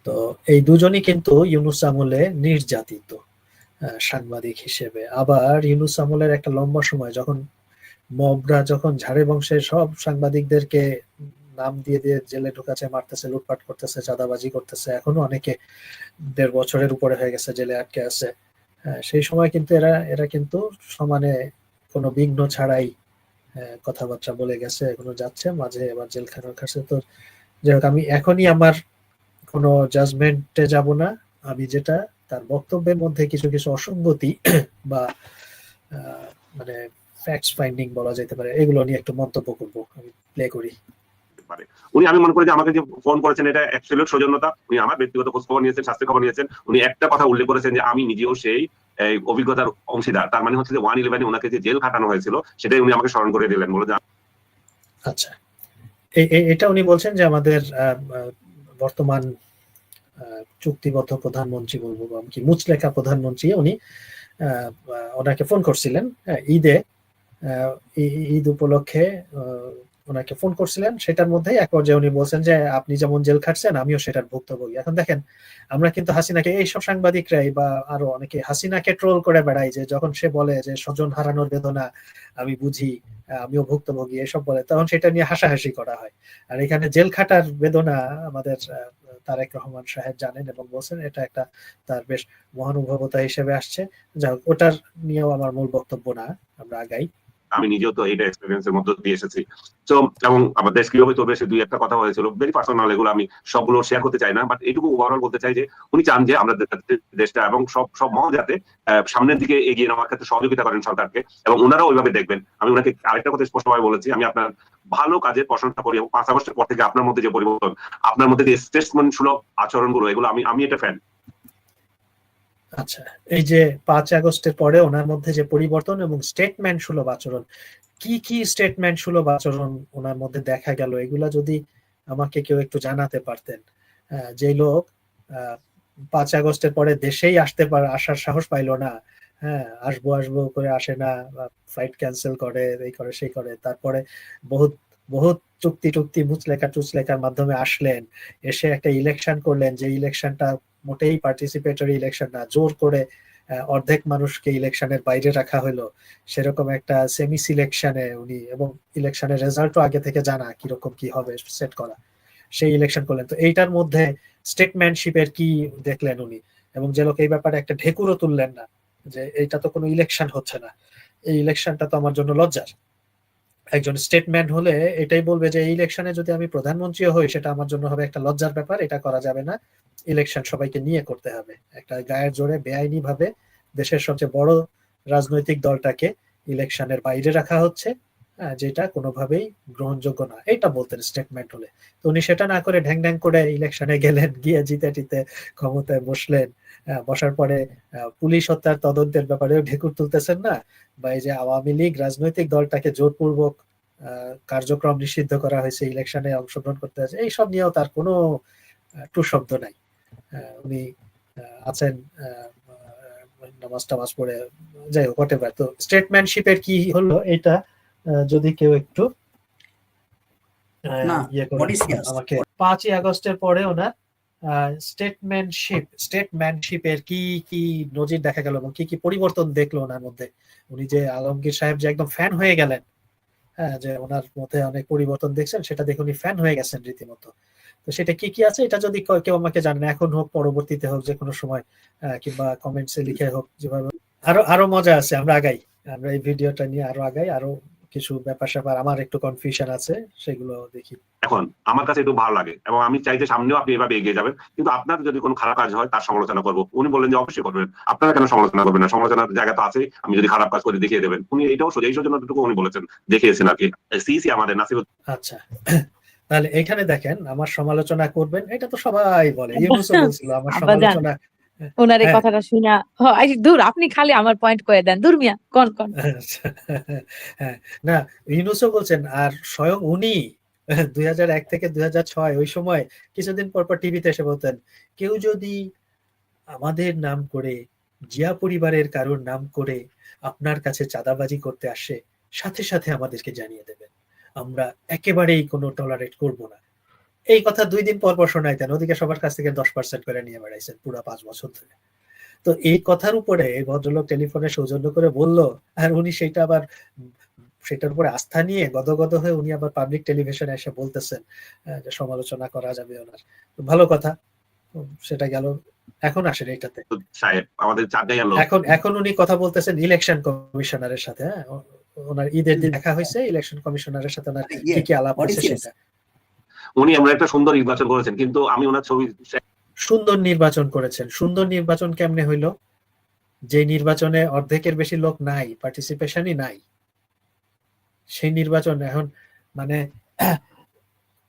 তো এই দুজনই কিন্তু ইউনূস আমলে নির্যাতিত সাংবাদিক হিসেবে। আবার ইউনূস আমলের একটা লম্বা সময় যখন মবরা যখন ঝাড়ে বংশের সব সাংবাদিকদেরকে নাম দিয়ে দিয়ে জেলে ঢুকাচ্ছে, মারতেছে, লুটপাট করতেছে, চাঁদাবাজি করতেছে, এখনো অনেকে ১.৫ বছরের উপরে হয়ে গেছে জেলে আটকে আছে। সেই সময় কিন্তু এরা কিন্তু সমানে কোনো বিঘ্ন ছাড়াই কথাবার্তা বলে গেছে, এখনো যাচ্ছে, মাঝে এবার জেলখানার কাছে। তো যাই হোক, আমি এখনই আমার কোনো জাজমেন্টে যাব না। আমি যেটা তার বক্তব্যের মধ্যে কিছু কিছু অসঙ্গতি বা মানে ফ্যাক্টস ফাইন্ডিং বলা যেতে পারে, এগুলো নিয়ে একটু মন্তব্য করব, আমি প্লে করি। উনি, আমি মনে করি যে আমাকে যে ফোন করেছেন এটা অ্যাবসলিউট সৌজন্যতা। উনি আমার ব্যক্তিগত খোঁজ খবর নিয়েছেন, স্বাস্থ্য খবর নিয়েছেন। উনি একটা কথা উল্লেখ করেছেন যে আমি নিজেও সেই অভিজ্ঞতার অংশীদার। তার মানে হচ্ছে যে 111 ওনাকে যে জেল খাটানো হয়েছিল সেটাই উনি আমাকে স্মরণ করে দিলেন, বলে যে আচ্ছা, এটা উনি বলছেন যে আমাদের বর্তমান চুক্তিবদ্ধ প্রধানমন্ত্রী বলবো কি মুচলেকা প্রধানমন্ত্রী, উনি ওনাকে ফোন করছিলেন ঈদে, ঈদ উপলক্ষে ওনাকে ফোন করছিলেন। সেটার মধ্যে এক পর্যায়ে উনি বলছেন যে আপনি যেমন জেল খাটছেন আমিও সেটার ভুক্তভোগী। এখন দেখেন, আমরা কিন্তু হাসিনাকে, এইসব সাংবাদিকরাই বা আরো অনেকে হাসিনাকে ট্রোল করে বেড়াই যে যখন সে বলে যে স্বজন হারানোর বেদনা আমি বুঝি, আমিও ভুক্তভোগী, এসব বলে, তখন সেটা নিয়ে হাসাহাসি করা হয়। আর এখানে জেল খাটার বেদনা আমাদের তারেক রহমান সাহেব জানেন এবং বলছেন, এটা একটা তার বেশ মহানুভবতা হিসেবে আসছে। যাই হোক, ওটার নিয়েও আমার মূল বক্তব্য না, আমরা আগাই। আমি নিজেও তো এইটা এক্সপেরিয়েন্সের মধ্যে দিয়ে এসেছি। তো এবং আমাদের কিভাবে চলবে সে দুই একটা কথা হয়েছিল, ভেরি পার্সোনাল, এগুলো আমি সবগুলো শেয়ার করতে চাই না, বাট এইটুকু ওভারঅল বলতে চাই যে উনি চান যে আমরা দেশটা এবং সব মহল যাতে সামনের দিকে এগিয়ে নেওয়ার ক্ষেত্রে সহযোগিতা করেন সরকারকে, এবং ওনারাও ওইভাবে দেখবেন। আমি ওনাকে আরেকটা কথা স্পষ্টভাবে বলেছি, আমি আপনার ভালো কাজের প্রশংসা করি এবং 5 আগস্টের পর থেকে আপনার মধ্যে যে পরিবর্তন, আপনার মধ্যে যে স্টেটসম্যান সুলভ আচরণগুলো, এগুলো আমি এটা ফ্যান। আচ্ছা, এই যে 5 আগস্টের পরে ওনার মধ্যে যে পরিবর্তন এবং স্টেটমেন্ট সুলভ আচরণ, কি কি স্টেটমেন্ট সুলভ আচরণ ওনার মধ্যে দেখা গেল, এগুলা যদি আমাকে কেউ একটু জানাতে পারতেন। যে লোক 5 আগস্টের পরে দেশেই আসার সাহস পাইলো না, হ্যাঁ, আসবো আসবো করে আসে না, ফ্লাইট ক্যান্সেল করে, এই করে সেই করে, তারপরে বহুত বহুত চুক্তি টুক্তি টুচলেখার মাধ্যমে আসলেন, এসে একটা ইলেকশন করলেন, যে ইলেকশনটা মোটেই পার্টিসিপেটরি ইলেকশন না, জোর করে অর্ধেক মানুষকে ইলেকশনের বাইরে রাখা হলো, সেরকম একটা সেমি সিলেকশনে উনি, এবং ইলেকশনের রেজাল্টও আগে থেকে জানা কিরকম কি হবে সেট করা, সেই ইলেকশন করলেন। তো এইটার মধ্যে স্টেটম্যানশিপের কি দেখলেন উনি? এবং যে লোক এই ব্যাপারে একটা ঢেকুরও তুললেন না যে এইটা তো কোনো ইলেকশন হচ্ছে না, এই ইলেকশনটা তো আমার জন্য লজ্জার। একজন স্টেটমেন্ট হলে এটাই বলবে যে এই ইলেকশনে যদি আমি প্রধানমন্ত্রীও হই সেটা আমার জন্য হবে একটা লজ্জার ব্যাপার, এটা করা যাবে না, ইলেকশন সবাইকে নিয়ে করতে হবে। একটা গায়ের জোরে বেআইনি ভাবে দেশের সবচেয়ে বড় রাজনৈতিক দলটাকে ইলেকশনের বাইরে রাখা হচ্ছে, যেটা কোনোভাবেই গ্রহণযোগ্য না, এটা বলতেন স্টেটমেন্ট হলে। তো উনি সেটা না করে ঢ্যাং ঢ্যাং করে ইলেকশনে গেলেন, গিয়ে জিতে টিতে ক্ষমতায় বসলেন। বসার পরে পুলিশ হত্যার তদন্তের ব্যাপারেও ঢেকুর তুলতেছেন না, বা এই যে আওয়ামী লীগ রাজনৈতিক দলটাকে জোরপূর্বক কার্যক্রম নিষিদ্ধ করা হয়েছে, ইলেকশনে অংশগ্রহণ করতে হয়েছে, এইসব নিয়েও তার কোনো টু শব্দ নাই। উনি আছেন নামাজ টামাজ পড়ে, যাই হোক হোয়াটএভার। তো স্টেটম্যানশিপের কি হলো এটা যদি কেউ একটু ইয়ে করে আমাকে, 5ই আগস্টের পরে ওনার স্টেটম্যানশিপের কি কি নজির দেখা গেল এবং কি কি পরিবর্তন দেখলো ওনার মধ্যে। উনি যে আলমগীর সাহেব যে একদম ফ্যান হয়ে গেলেন, হ্যাঁ, যে ওনার মধ্যে অনেক পরিবর্তন দেখছেন, সেটা দেখে উনি ফ্যান হয়ে গেছেন রীতিমতো। তো সেটা কি কি আছে, এটা যদি কেউ আমাকে জানেন, এখন হোক পরবর্তীতে হোক, যে কোনো সময় কিংবা কমেন্টসে লিখে হোক, যেভাবে। আরো আরো মজা আছে, আমরা আগাই, আমরা এই ভিডিওটা নিয়ে আরো আগাই, আরো কিছু ব্যাপার স্যাপার আমার একটু কনফিউশন আছে, সেগুলো দেখি। এখন আমার কাছে একটু ভালো লাগে এবং আমি চাই যে সামনেও আপনি এভাবে এগিয়ে যাবেন, কিন্তু আপনার যদি কোনো খারাপ কাজ হয় তার সমালোচনা করবো। উনি বললেন যে অবশ্যই করবেন, আপনারা কেন সমালোচনা করবেন না? সমালোচনার জায়গা তো আছে, আমি যদি খারাপ কাজ করে দেখিয়ে দেবেন। উনি এটাও সোজা এই সৌজন্যটুকু উনি বলেছেন, দেখিয়েছেন আর কি। সিসি আমাদের নাসির। আচ্ছা, তাহলে এখানে দেখেন, আমার সমালোচনা করবেন, এটা তো সবাই বলে, ইউনূসও বলছিল আমার সমালোচনা। ওনার এই কথাটা শুনা দূর, আপনি খালি আমার পয়েন্ট করে দেন, দূর মিয়া, কোন কোন। হ্যাঁ, না, ইউনূসও বলছেন, আর স্বয়ং উনি 2001 থেকে 2006 ওই সময় কিছুদিন পর পর টিভিতে এসে বলতেন, কেউ যদি আমাদের নাম করে, জিয়া পরিবারের কারোর নাম করে আপনার কাছে চাঁদাবাজি করতে আসে, সাথে সাথে আমাদেরকে জানিয়ে দেবেন, আমরা একেবারেই কোনো টলারেট করব না। এই কথা 2 দিন পর পর শোনাইতেন, ওদিকে সবার কাছ থেকে 10% করে নিয়ে বেড়াইছেন পুরো 5 বছর ধরে। তো এই কথার উপরে এই ভদ্রলোক টেলিফোনে সৌজন্য করে বলল, আর উনি সেটা আবার সেটার উপরে আস্থা নিয়ে গদগদ হয়ে উনি আবার পাবলিক টেলিভিশনে এসে বলতেছেন যে সমালোচনা করা যাবে ওনার। ভালো কথা, সেটা গেল। এখন আসেন এইটাতে। সাহেব আমাদের চারটাই আলো। এখন উনি কথা বলতেছেন ইলেকশন কমিশনারের সাথে। হ্যাঁ, ওনার ঈদের দিন দেখা হয়েছে, ইলেকশন কমিশনারের সাথে ওনার কি কি আলাপ হয়েছে সেটা। উনি আমরা একটা সুন্দর নির্বাচন করেছেন, কিন্তু আমি ওনার ছবি সুন্দর নির্বাচন করেছেন। সুন্দর নির্বাচন কেমনে হইলো? যে নির্বাচনে অর্ধেকের বেশি লোক নাই, পার্টিসিপেশনই নাই, সেই নির্বাচন এখন মানে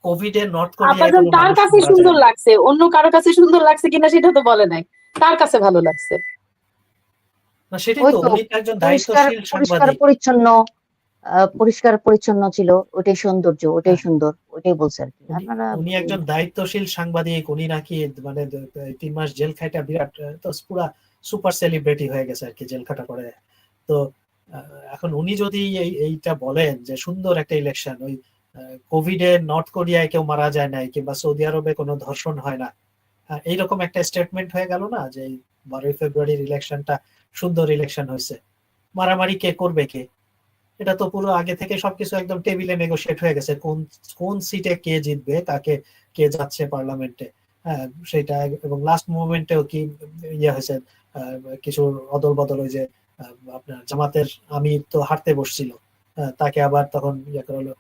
কোভিডে নর্থ কোরিয়ায় আপাতত তার কাছে সুন্দর লাগছে, অন্য কারো কাছে সুন্দর লাগছে কিনা সেটা তো বলে নাই, তার কাছে ভালো লাগছে। না সেটাই তো, উনি একজন দায়িত্বশীল সাংবাদিক। পরিষ্কার পরিচ্ছন্ন ছিল, ওটাই সৌন্দর্য, ওটাই সুন্দর, ওটাই বলছে আর কি। উনি একজন দায়িত্বশীল সাংবাদিক, উনি নাকি মানে 3 মাস জেল খাইটা বিরাট তো পুরা সুপার সেলিব্রিটি হয়ে গেছে আর কি জেল খাটা করে। তো এখন উনি যদি এইটা বলেন যে সুন্দর একটা ইলেকশন, ওই কোভিডে নর্থ কোরিয়ায় কেউ মারা যায় নাই কিংবা সৌদি আরবে কোনো ধর্ষণ হয় না, এইরকম একটা স্টেটমেন্ট হয়ে গেল না যে 12 ফেব্রুয়ারির ইলেকশনটা সুন্দর ইলেকশন হয়েছে। মারামারি কে করবে কে, এটা তো পুরো আগে থেকে সবকিছু একদম টেবিলে নেগোশিয়েট হয়ে গেছে, কোন সিটে কে জিতবে, কাকে কে যাচ্ছে পার্লামেন্টে। হ্যাঁ সেটা, এবং লাস্ট মোমেন্টেও কি ইয়ে হয়েছে, কিছু অদল বদল, ওই যে আপনার জামাতের আমির তো হারতে বসছিল, তাকে আবার তখন ইয়ে করা হলো,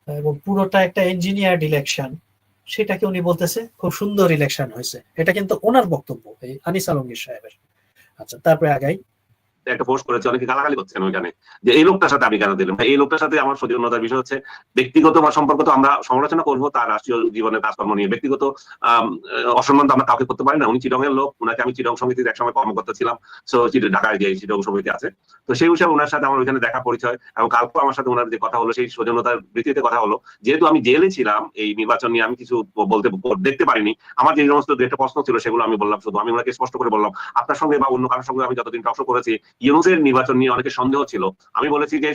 এবং পুরোটা একটা ইঞ্জিনিয়ার্ড ইলেকশন, সেটাকে উনি বলতেছে খুব সুন্দর ইলেকশন হয়েছে। এটা কিন্তু ওনার বক্তব্য, এই আনিস আলমগীর সাহেবের। আচ্ছা তারপরে আগাই। একটা পোস্ট করেছে, অনেকে গালাগালি করছেন ওইখানে যে এই লোকটার সাথে আমি কেন দিলাম। এই লোকটার সাথে আমার সৌজন্যতার বিষয় হচ্ছে ব্যক্তিগত বা সম্পর্ক তো আমরা সমালোচনা করবো তার রাষ্ট্রীয় জীবনের কাজকর্ম নিয়ে, ব্যক্তিগত অসম্মান তো আমরা কাউকে করতে পারি না। উনি চিটং এর লোক, উনাকে আমি চিটং সমিতির একসময় কর্মকর্তা ছিলাম, সো ঢাকায় যে চিটং সমিতি আছে, তো সেই হিসাবে ওনার সাথে আমার ওইখানে দেখা পরিচয়, এবং কালকে আমার সাথে ওনার যে কথা হলো সেই সৌজন্যতার ভিত্তিতে কথা হলো। যেহেতু আমি জেলে ছিলাম, এই নির্বাচন নিয়ে আমি কিছু দেখতে পারিনি, আমার যে সমস্ত একটা প্রশ্ন ছিল সেগুলো আমি বললাম, শুধু আমি ওনাকে স্পষ্ট করে বললাম আপনার সঙ্গে বা অন্য কারোর সঙ্গে আমি যতদিন টক শো করেছি ইউনুসের নির্বাচন নিয়ে অনেকের সন্দেহ ছিল। আমি বলেছি যে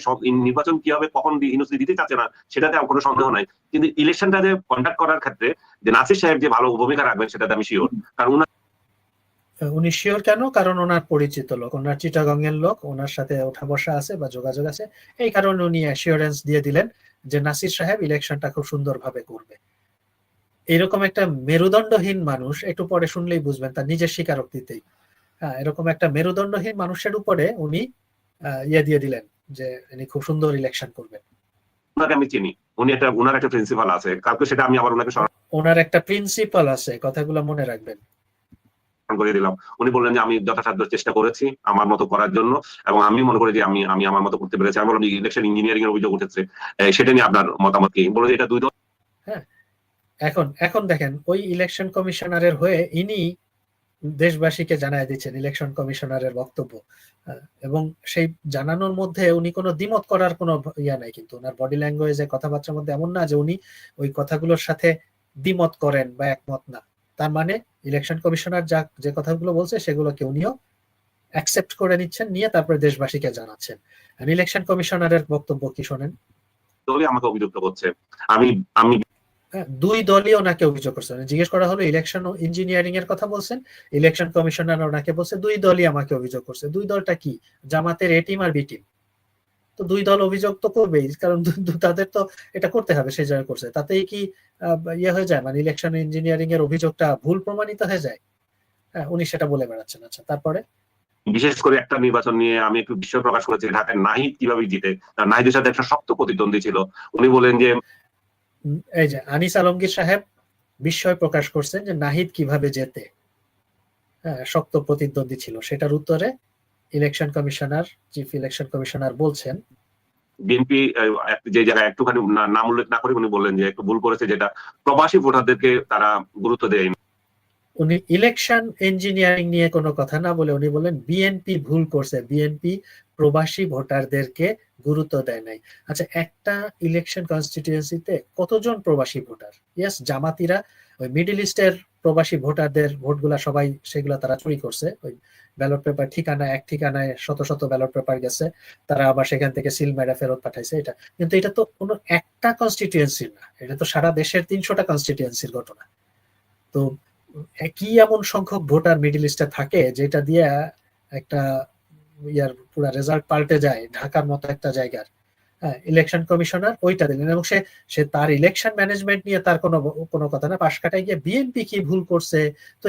নির্বাচন কি হবে, কখন ইউনুস দিতে চাচ্ছে না সেটাতে আমার কোনো সন্দেহ নাই, কিন্তু ইলেকশনটা যে কন্ডাক্ট করার ক্ষেত্রে যে নাসির সাহেব যে ভালো ভূমিকা রাখবেন সেটাতে আমি শিওর। কারণ উনি শিওর কেন? কারণ ওনার পরিচিত লোক, ওনার চিটাগং এর লোক, ওনার সাথে ওঠা বসা আছে বা যোগাযোগ আছে, এই কারণে উনি অ্যাসিওরেন্স দিয়ে দিলেন যে নাসির সাহেব ইলেকশনটা খুব সুন্দরভাবে করবে। এরকম একটা মেরুদণ্ডহীন মানুষ, একটু পরে শুনলেই বুঝবেন তার নিজের স্বীকারোক্তিতেই, এরকম একটা মেরুদণ্ডহীন মানুষের উপরে উনি ইয়ে দিয়ে দিলেন যে উনি খুব সুন্দর ইলেকশন করবেন। ওনাকে আমি চিনি, ওনার একটা প্রিন্সিপাল আছে, কালকে সেটা আমি আবার ওনাকে ওনার একটা প্রিন্সিপাল আছে, কথাগুলো মনে রাখবেন। করে দিলাম। উনি বললেন যে আমি যথাসাধ্য চেষ্টা করেছি আমার মতো করার জন্য, এবং আমি মনে করি যে আমি আমার মতো করতে পেরেছি। আমি বললাম ইলেকশন ইঞ্জিনিয়ারিং এর অভিযোগ উঠেছে, সেটা নিয়ে আপনার মতামত কি? বলে এটা দুই দল। হ্যাঁ এখন দেখেন ওই ইলেকশন কমিশনারের হয়ে ইনি দেশবাসীকে জানায় দিচ্ছেন ইলেকশন কমিশনারের বক্তব্য, এবং সেই জানানোর মধ্যে উনি কোনো দ্বিমত করার কোনো ইয়া নাই, কিন্তু ওনার বডি ল্যাঙ্গুয়েজে কথাবার্তার মধ্যে এমন না যে উনি ওই কথাগুলোর সাথে দ্বিমত করেন বা একমত না। তার মানে ইলেকশন কমিশনার যে কথাগুলো বলছে সেগুলোকে উনিও অ্যাকসেপ্ট করে নিচ্ছেন, নিয়ে তারপরে দেশবাসীকে জানাচ্ছেন। ইলেকশন কমিশনারের বক্তব্য কি শোনেন। দলই আমাকে অভিযুক্ত করছে, আমি দুই দলই ওনাকে অভিযোগ করছে। জিজ্ঞেস করা হলো ইলেকশন ইঞ্জিনিয়ারিং এর কথা বলছেন, ইলেকশন কমিশনার ওনাকে বলছে দুই দলই আমাকে অভিযোগ করছে। দুই দলটা কি? জামাতের এ টিম আর বি টিম। তো দুই দল অভিযোগ তো করবেই, কারণ তাদের তো এটা করতে হবে, সেই জায়গায় করছে। তাতেই কি ইয়ে হয়ে যায়, মানে ইলেকশন ইঞ্জিনিয়ারিং এর অভিযোগটা ভুল প্রমাণিত হয়ে যায়? হ্যাঁ উনি সেটা বলে বেড়াচ্ছেন। আচ্ছা তারপরে বিশেষ করে একটা নির্বাচন নিয়ে আমি একটু বিস্ময় প্রকাশ করেছি, ঢাকায় নাহিদ কিভাবে জিতে। নাহিদের সাথে একটা শক্ত প্রতিদ্বন্দ্বী ছিল। উনি বলেন যে এই যে আনিস আলমগীর সাহেব বিস্ময় প্রকাশ করছেন যে নাহিদ কিভাবে জেতে, শক্ত প্রতিদ্বন্দ্বী ছিল। সেটার উত্তরে election commissioner, chief election commissioner বলছেন বিএনপি যে জায়গায় একটুখানি নাম উল্লেখ না করে উনি বললেন যে একটু ভুল করেছে, যেটা প্রবাসী ভোটারদেরকে তারা গুরুত্ব দেয়নি। উনি ইলেকশন ইঞ্জিনিয়ারিং নিয়ে কোনো কথা না বলে উনি বলেন বিএনপি ভুল করছে, বিএনপি প্রবাসী ভোটারদেরকে গুরুত্ব দেয় নাই। আচ্ছা একটা ইলেকশন কনস্টিটিউয়েন্সিতে কতজন প্রবাসী ভোটার? ইয়েস জামাতিরা ওই মিডল ইস্টের প্রবাসী ভোটারদের ভোটগুলা সবাই সেগুলা তারা চুরি করছে। ওই ব্যালট পেপার এক ঠিকানায় শত শত ব্যালট পেপার গেছে, তারা আবার সেখান থেকে সিল মেরে ফেরত পাঠাইছে। এটা কিন্তু এটা তো কোনো একটা কনস্টিটিউয়েন্সির না, এটা তো সারা দেশের 300টা কনস্টিটিউয়েন্সির ঘটনা। তো কি এমন সংখ্যক ভোটার মিডল ইস্টে থাকে যেটা দিয়ে একটা ইয়ার পুরা রেজাল্ট পাল্টে যায় ঢাকার মতো একটা জায়গার। হ্যাঁ, ইলেকশন কমিশনার ওইটা দিলেন এবং সে তার ইলেকশন ম্যানেজমেন্ট নিয়ে তার কোনো কথা না, পাশ কাটায় গিয়ে বিএনপি কি ভুল করছে তো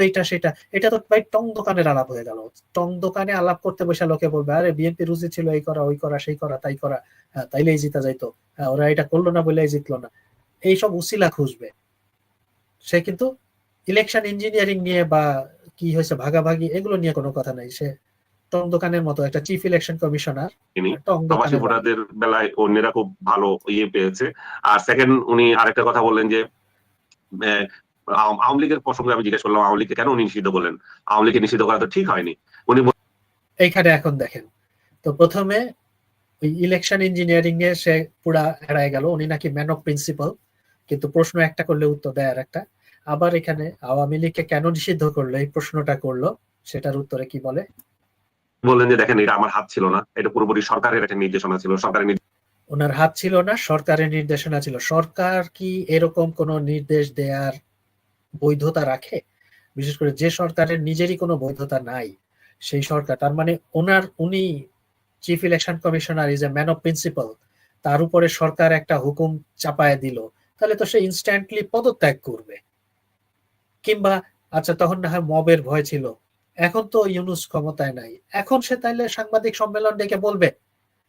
এটা তো ভাই টং দোকানের আলাপ হয়ে গেল। টং দোকানে আলাপ করতে বসে লোকে বলবে আরে বিএনপির রুচি ছিল এই করা ওই করা সেই করা তাই করা, হ্যাঁ তাইলেই জিতা যাইতো, হ্যাঁ ওরা এটা করলো না বলেই জিতলো না, এইসব উসিলা খুঁজবে। সে কিন্তু ইলেকশন ইঞ্জিনিয়ারিং নিয়ে বা কি হয়েছে ভাগাভাগি এগুলো নিয়ে কোনো কথা নাই। সে টং দোকানের মতো একটা চিফ ইলেকশন কমিশনার টং প্রবাসী দোকানের ভোটারদের বেলায় অন্যরা খুব ভালো পেয়েছে। আর সেকেন্ড উনি আরেকটা কথা বললেন যে আওয়ামী লীগের প্রসঙ্গে আমি জিজ্ঞেস করলাম আওয়ামী লীগকে কেন উনি নিষিদ্ধ করলেন, আওয়ামী লীগকে নিষিদ্ধ করা তো ঠিক হয়নি। উনি এইখানে এখন দেখেন তো প্রথমে ওই ইলেকশন ইঞ্জিনিয়ারিং এ সে পুরা হেরায় গেল, উনি নাকি ম্যান অফ প্রিন্সিপাল, কিন্তু প্রশ্ন একটা করলে উত্তর দেয় আর একটা। আবার এখানে আওয়ামী লীগকে কেন নিষিদ্ধ করলো এই প্রশ্নটা করলো, সেটার উত্তরে কি বলে বললেন যে দেখেন এটা আমার হাত ছিল না, এটা পুরোপুরি সরকারের একটা নির্দেশনা ছিল, সরকারের ওনার হাত ছিল না, সরকারের নির্দেশনা ছিল। সরকার কি এরকম কোন নির্দেশ দেয়ার বৈধতা রাখে? বিশেষ করে যে সরকারের নিজেরই কোনো বৈধতা নাই সেই সরকার, তার মানে উনি chief election commissioner is a man of principal, তার উপরে সরকার একটা হুকুম চাপায় দিল, তাহলে তো সে ইনস্ট্যান্টলি পদত্যাগ করবে। কিংবা আচ্ছা তখন না হয় মবের ভয় ছিল, এখন তো ইউনুস ক্ষমতায় নাই, এখন সে তাইলে সাংবাদিক সম্মেলন ডেকে বলবে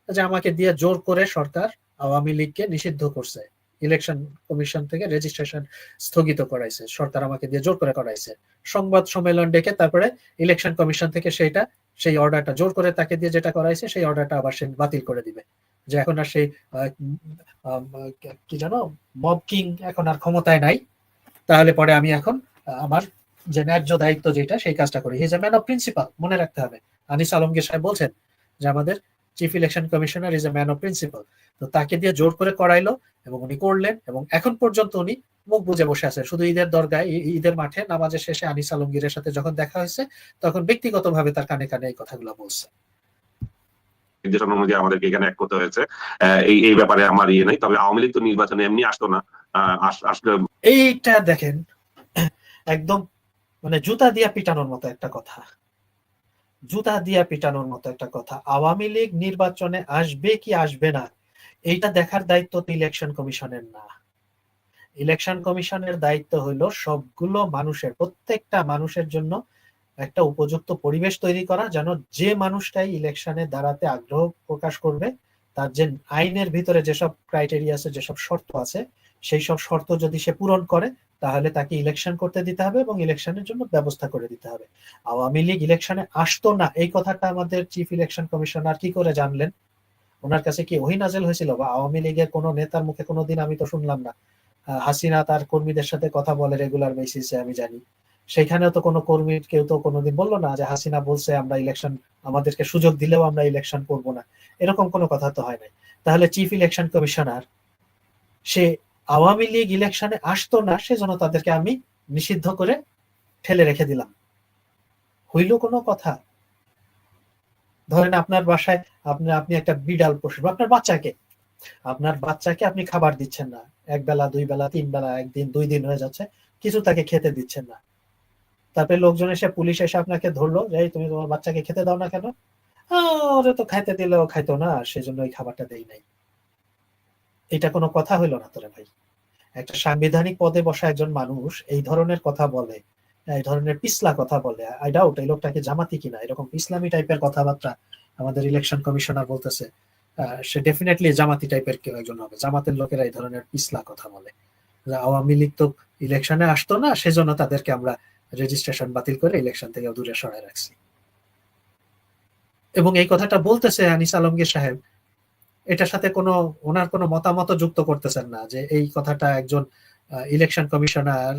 যে আমাকে দিয়ে জোর করে সরকার আওয়ামী লীগকে নিষিদ্ধ করছে, ইলেকশন কমিশন থেকে রেজিস্ট্রেশন স্থগিত করাইছে, সরকার আমাকে দিয়ে জোর করে করাইছে। সংবাদ সম্মেলন ডেকে তারপরে ইলেকশন কমিশন থেকে সেই অর্ডারটা জোর করে তাকে দিয়ে যেটা করাইছে সেই অর্ডারটা আবার সে বাতিল করে দিবে, যে এখন আর সেই কি জানো মব কিং এখন আর ক্ষমতায় নাই, তাহলে পরে আমি এখন আমার যে ন্যায্য দায়িত্ব যেটা সেই কাজটা করি। He is a man of principal, মনে রাখতে হবে। আনিস আলমগীর সাহেব বলছেন যে আমাদের chief election commissioner is a man of principal, তো তাকে দিয়ে জোর করে করাইলো এবং উনি করলেন এবং এখন পর্যন্ত উনি মুখ বুজে বসে আছে। শুধু ঈদের দরগায় ঈদের মাঠে নামাজের শেষে আনিস আলমগীরের সাথে যখন দেখা হয়েছে তখন ব্যক্তিগতভাবে তার কানে কানে এই কথাগুলো বলছে। নির্দেশনা অনুযায়ী আমাদেরকে এখানে এক করতে হয়েছে, এই ব্যাপারে আমার ইয়ে নাই। তবে আওয়ামী লীগ তো নির্বাচনে এমনি আসতো না, আসলে এইটা দেখেন একদম মানে জুতা দিয়া পিটানোর মতো একটা কথা, জুতা দিয়া পিটানোর মতো একটা কথা। আওয়ামী লীগ নির্বাচনে আসবে কি আসবে না এইটা দেখার দায়িত্ব তো ইলেকশন কমিশনের না। ইলেকশন কমিশনের দায়িত্ব হলো সবগুলো মানুষের, প্রত্যেকটা মানুষের জন্য একটা উপযুক্ত পরিবেশ তৈরি করা, যেন যে মানুষটাই ইলেকশনে দাঁড়াতে আগ্রহ প্রকাশ করবে তার যে আইনের ভিতরে যেসব ক্রাইটেরিয়া আছে, যেসব শর্ত আছে, সেই সব শর্ত যদি সে পূরণ করে তাহলে তাকে ইলেকশন করতে দিতে হবে এবং ইলেকশনের জন্য ব্যবস্থা করে দিতে হবে। আওয়ামী লীগ ইলেকশনে আসতো না এই কথাটা আমাদের চিফ ইলেকশন কমিশনার কি করে জানলেন? ওনার কাছে কি ওহী নাযিল হয়েছিল? বা আওয়ামী লীগের কোনো নেতার মুখে কোনোদিন আমি তো শুনলাম না হাসিনা তার কর্মীদের সাথে কথা বলে রেগুলার বেসিসে, আমি জানি সেখানেও তো কোনো কর্মী কেউ তো কোনোদিন বললো না যে হাসিনা বলছে আমরা ইলেকশন, আমাদেরকে সুযোগ দিলেও আমরা ইলেকশন করব না, এরকম কোনো কথা তো হয় নাই। তাহলে চিফ ইলেকশন কমিশনার সে আওয়ামী লীগ ইলেকশনে আসতো না সেজন্য তাদেরকে আমি নিষিদ্ধ করে ঠেলে রেখে দিলাম, হইল কোনো কথা? ধরেন আপনার বাসায় আপনি একটা বিড়াল পোষেন, আপনার বাচ্চাকে আপনি খাবার দিচ্ছেন না, এক বেলা দুই বেলা তিন বেলা, একদিন দুই দিন হয়ে যাচ্ছে, কিছু তাকে খেতে দিচ্ছেন না, তারপরে লোকজন এসে পুলিশ এসে আপনাকে ধরলো যে তুমি তোমার বাচ্চাকে খেতে দাও না কেন? ওরে তো খাইতে দিলেও খাইতো না সেজন্য ওই খাবারটা দেই নাই। এটা কোনো কথা হইলো না তোরে ভাই? একটা সাংবিধানিক পদে বসা একজন মানুষ এই ধরনের কথা বলে, এই ধরনের পিছলা কথা বলে, আই ডাউট এই লোকটাকে জামাতি কিনা, এরকম ইসলামী টাইপের কথাবার্তা আমাদের ইলেকশন কমিশনার বলতেছে, সে ডেফিনেটলি জামাতি টাইপের কেউ একজন হবে। জামাতের লোকেরা এই ধরনের পিছলা কথা বলে, আওয়ামী লীগ তো ইলেকশনে আসতো না সেজন্য তাদেরকে আমরা রেজিস্ট্রেশন বাতিল করে ইলেকশন থেকে দূরে সরায় রাখছি। এবং এই কথাটা বলতেছে আনিস আলমগীর সাহেব, এটার সাথে ওনার কোনো মতামত যুক্ত করতেছেন না যে এই কথাটা একজন ইলেকশন কমিশনার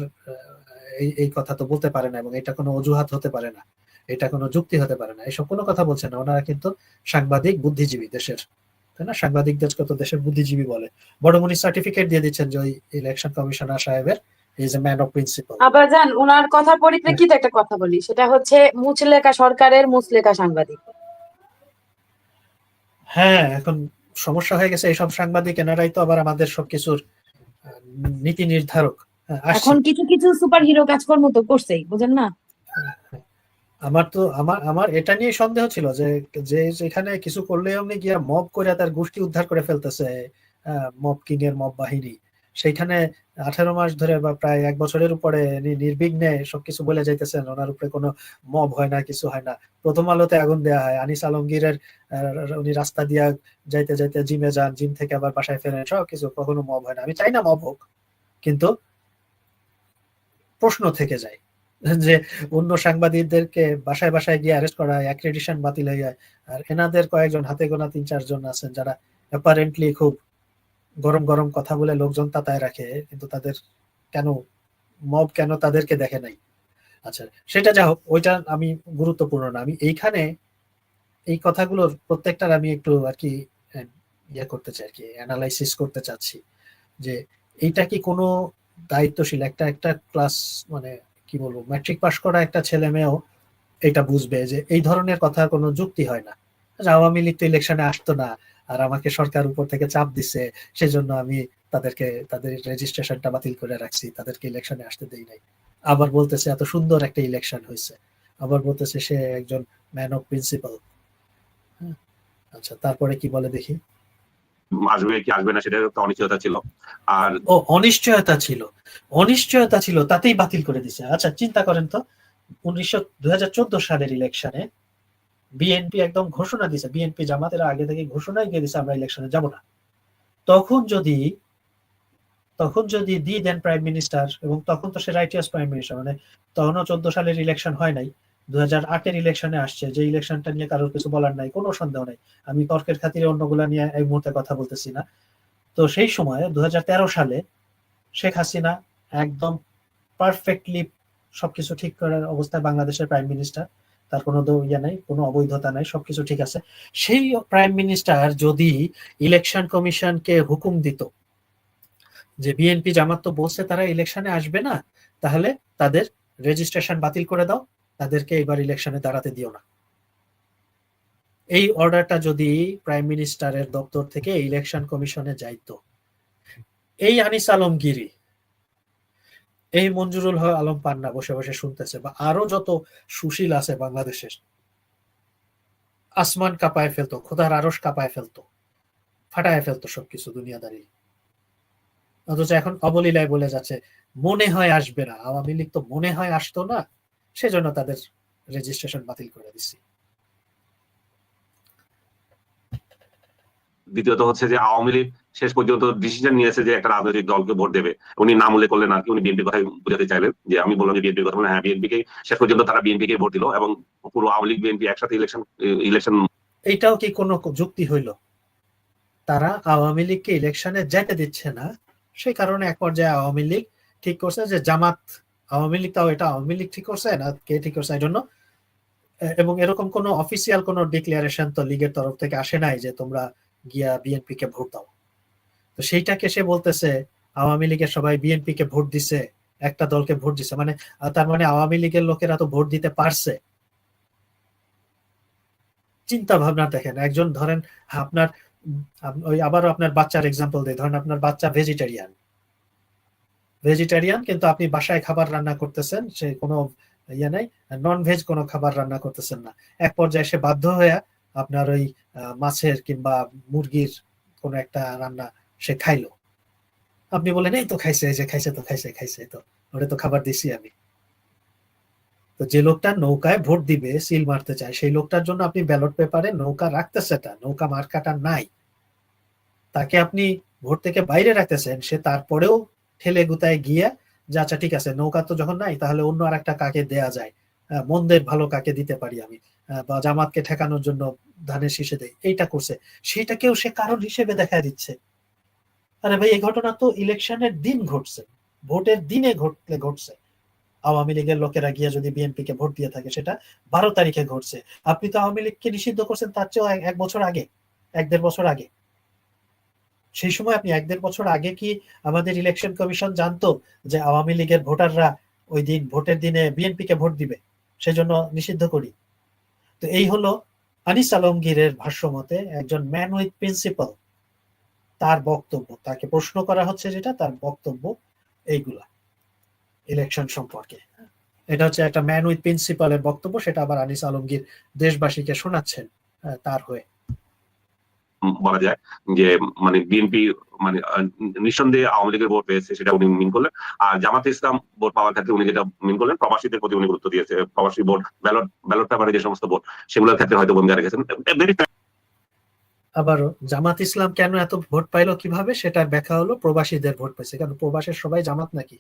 এই কথা তো বলতে পারে না এবং এটা কোনো অজুহাত হতে পারে না, এটা কোনো যুক্তি হতে পারে না, এসব কোনো কথা বলছেন না। ওনারা কিন্তু সাংবাদিক, বুদ্ধিজীবী দেশের, তাই না? সাংবাদিকদের তো দেশের বুদ্ধিজীবী বলে। বড়মনি সার্টিফিকেট দিয়ে দিচ্ছেন যে ওই ইলেকশন কমিশনার সাহেবের is a man of principal. আবার যান ওনার কথার পরিপ্রেক্ষিতে একটা কথা বলি, সেটা হচ্ছে মুচলেকা সরকারের মুচলেকা সাংবাদিক। হ্যাঁ, এখন সমস্যা হয়ে গেছে, এইসব সাংবাদিক এনারাই তো আবার আমাদের সবকিছুর নীতি নির্ধারক। আসছি। এখন কিছু কিছু সুপার হিরো কাজকর্ম তো করছেই, বুঝেন না? আমার তো আমার এটা নিয়ে সন্দেহ ছিল যে যে যেখানে কিছু করলে অমনি গিয়া মব করে তার গোষ্ঠী উদ্ধার করে ফেলতেছে, মব কিং এর মব বাহিনী, সেইখানে 18 মাস ধরে বা প্রায় 1 বছরের উপরে নির্বিঘ্নে সবকিছু বলে যাইতেছেন, ওনার উপরে কোনো মব হয় না, কিছু হয় না। প্রথম আলোতে আগুন দেওয়া হয়, আনিস আলমগীরের উনি রাস্তা দিয়া যাইতে যাইতে জিমে যান, জিম থেকে আবার বাসায় ফেরেন, সব কিছু, কখনো মব হয় না। আমি চাই না মব হোক, কিন্তু প্রশ্ন থেকে যায় যে অন্য সাংবাদিকদেরকে বাসায় বাসায় গিয়ে অ্যারেস্ট করা হয়, অ্যাক্রেডিশন বাতিল হয়ে যায়, আর এনাদের কয়েকজন হাতে গোনা 3-4 জন আছেন যারা অ্যাপারেন্টলি খুব গরম গরম কথা বলে লোকজন তাতায় রাখে, কিন্তু তাদের কেন মব কেন তাদেরকে দেখে নাই। আচ্ছা, সেটা যা হোক, ওইটা আমি গুরুত্বপূর্ণ না। আমি এইখানে এই কথাগুলোর প্রত্যেকটার আমি একটু আর কি ইয়ে করতে চাই, আর কি অ্যানালাইসিস করতে চাচ্ছি যে এইটা কি কোনো দায়িত্বশীল একটা একটা ক্লাস, মানে কি বলবো, ম্যাট্রিক পাস করা একটা ছেলে মেয়েও এটা বুঝবে যে এই ধরনের কথা কোনো যুক্তি হয় না। আওয়ামী লীগ তো ইলেকশনে আসতো না, আর আমাকে সরকার উপর থেকে চাপ দিছে, সেজন্য আমি তাদের রেজিস্ট্রেশনটা বাতিল করে রাখছি, তাদেরকে ইলেকশনে আসতে দেই নাই। আবার বলতেছে এত সুন্দর একটা ইলেকশন হয়েছে, আবার বলতেছে সে একজন ম্যান অফ প্রিন্সিপাল। আচ্ছা, তারপরে কি বলে দেখি। আসবে কি আসবে না সেটা একটা অনিশ্চয়তা ছিল। আর ও, অনিশ্চয়তা ছিল, অনিশ্চয়তা ছিল, তাতেই বাতিল করে দিছে। আচ্ছা, চিন্তা করেন তো, 2014 সালের ইলেকশনে বিএনপি একদম ঘোষণা দিছে, বিএনপি জামাতের আগে থেকে ঘোষণাই দিয়ে দিছে আমরা ইলেকশনে যাব না। তখন যদি দি দেন প্রাইম মিনিস্টার, এবং তখন তো সে রাইটিয়াস প্রাইম মিনিস্টার, মানে তখনও 14 সালের ইলেকশন হয় নাই, 2008-এর ইলেকশনে আসছে, যে ইলেকশনটা নিয়ে কারোর কিছু বলার নাই, কোনো সন্দেহ নাই। আমি তর্কের খাতিরে অন্যগুলা নিয়ে এই মুহূর্তে কথা বলতেছি না। তো সেই সময় 2013 সালে শেখ হাসিনা একদম পারফেক্টলি সবকিছু ঠিক করার অবস্থায় বাংলাদেশের প্রাইম মিনিস্টার, তার কোনো ইয়ে নাই, কোনো অবৈধতা নাই, সবকিছু ঠিক আছে। সেই প্রাইম মিনিস্টার যদি ইলেকশন কমিশনকে হুকুম দিত যে বিএনপি জামাত তো বলছে তারা ইলেকশনে আসবে না, তাহলে তাদের রেজিস্ট্রেশন বাতিল করে দাও, তাদেরকে এবার ইলেকশনে দাঁড়াতে দিও না, এই অর্ডারটা যদি প্রাইম মিনিস্টারের দপ্তর থেকে ইলেকশন কমিশনে যাইতো, এই আনিস আলমগিরি, এই মঞ্জুরুল হক আলম পান্না বসে বসে শুনতেছে, বা আরো যত সুশীল আছে বাংলাদেশের, আসমান কাঁপায় ফেলতো, খোদার আরশ কাঁপায় ফেলতো, ফাটায় ফেলতো সবকিছু দুনিয়াদারি। অথচ এখন অবলীলায় বলে যাচ্ছে মনে হয় আসবে না, আওয়ামী লীগ তো মনে হয় আসতো না, সেজন্য তাদের রেজিস্ট্রেশন বাতিল করে দিচ্ছি। দ্বিতীয়ত হচ্ছে যে আওয়ামী লীগ শেষ পর্যন্ত ডিসিশন নিয়েছে যে একটা রাজনৈতিক দলকে ভোট দেবে। উনি নাম উল্লেখ করলেন আর কি, উনি বিএনপির কথাই বোঝাতে চাইলেন, যে আমি বললাম যে বিএনপির কথা বলে, হ্যাঁ বিএনপি কে শেষ পর্যন্ত তারা বিএনপি কে ভোট দিল, এবং পুরো আওয়ামী লীগ বিএনপি একসাথে ইলেকশন। এইটাও কি কোনো যুক্তি হইল? তারা আওয়ামী লীগকে ইলেকশনে যেতে দিচ্ছে না, সেই কারণে এক পর্যায়ে আওয়ামী লীগ ঠিক করছে যে জামাত, আওয়ামী লীগ, তাও এটা আওয়ামী লীগ ঠিক করছে না, কে ঠিক করছে এই জন্য, এবং এরকম কোনো অফিসিয়াল কোনো ডিক্লারেশন তো লীগের তরফ থেকে আসে নাই যে তোমরা গিয়া বিএনপি কে ভোট দাও। তো সেইটাকে সে বলতেছে আওয়ামী লীগের সবাই বিএনপি কে ভোট দিছে, একটা দলকে ভোট দিছে, মানে তার মানে আওয়ামী লীগের লোকেরা তো ভোট দিতে পারছে। চিন্তা ভাবনা দেখেন, একজন ধরেন আপনার ওই আবারও আপনার বাচ্চার এক্সাম্পল দেয়, ধরেন আপনার বাচ্চা ভেজিটেরিয়ান, কিন্তু আপনি বাসায় খাবার রান্না করতেছেন, সে কোনো ইয়ে নাই, নন ভেজ কোনো খাবার রান্না করতেছেন না, এক পর্যায়ে সে বাধ্য হয়ে আপনার ওই মাছের কিংবা মুরগির কোনো একটা রান্না সে খাইলো। আপনি বলেন এই তো খাইছে, এই যে খাইছে তো খাইছে তো, ওটা তো খাবার দিছি আমি। তো যে লোকটা নৌকায় ভোট দিবে, সিল মারতে চায়, সেই লোকটার জন্য আপনি ব্যালট পেপারে নৌকা রাখতেছে, নৌকা মার্কাটা নাই, তাকে আপনি ভোট থেকে বাইরে রাখতেছেন, সে তারপরেও ঠেলে গুতায় গিয়ে যে আচ্ছা ঠিক আছে, নৌকা তো যখন নাই তাহলে অন্য আর একটা কাকে দেয়া যায়, মন্দের ভালো কাকে দিতে পারি আমি, বা জামাতকে ঠেকানোর জন্য ধানের শীষে দেয়, এইটা করছে, সেইটাকেও সে কারণ হিসেবে দেখা দিচ্ছে। আরে ভাই, এই ঘটনা তো ইলেকশনের দিন ঘটছে, ভোটের দিনে ঘটছে। আওয়ামী লীগের লোকেরা গিয়ে যদি বিএনপি কে ভোট দিয়ে থাকে, সেটা 12 তারিখে ঘটছে। আপনি তো আওয়ামী লীগকে নিষিদ্ধ করছেন তার চেয়েও 1 বছর আগে, 1-1.5 বছর আগে। সেই সময় আপনি 1-1.5 বছর আগে কি আমাদের ইলেকশন কমিশন জানতো যে আওয়ামী লীগের ভোটাররা ওই দিন ভোটের দিনে বিএনপি কে ভোট দিবে, সেজন্য নিষিদ্ধ করি? তো এই হলো আনিস আলমগীরের ভাষ্যমতে একজন ম্যান উইথ প্রিন্সিপাল, তার বক্তব্য, তাকে প্রশ্ন করা হচ্ছে যেটা তার বক্তব্য এইগুলা ইলেকশন সম্পর্কে। এটা হচ্ছে একটা ম্যান উইথ প্রিন্সিপালের বক্তব্য, সেটা আবার আনিস আলমগীর দেশবাসীকে শোনাচ্ছেন তার হয়ে। বলা যায় যে মানে বিএনপি মানে নিঃসন্দেহে আওয়ামী লীগের ভোট পেয়েছে, সেটা উনি মিন করলেন। আর জামাতে ইসলাম ভোট পাওয়ার ক্ষেত্রে উনি যেটা মিন করলেন, প্রবাসীদের প্রতি উনি গুরুত্ব দিয়েছে। প্রবাসী ভোট, ব্যালট পেপারে যে সমস্ত ভোট, সেগুলোর ক্ষেত্রে হয়তো ভূমিকা রেখেছেন। আবারও জামাত ইসলাম কেন এত ভোট পাইলো কিভাবে, সেটার ব্যাখ্যা হলো প্রবাসীদের ভোট পেয়েছে। কারণ প্রবাসের সবাই জামাত নাকি?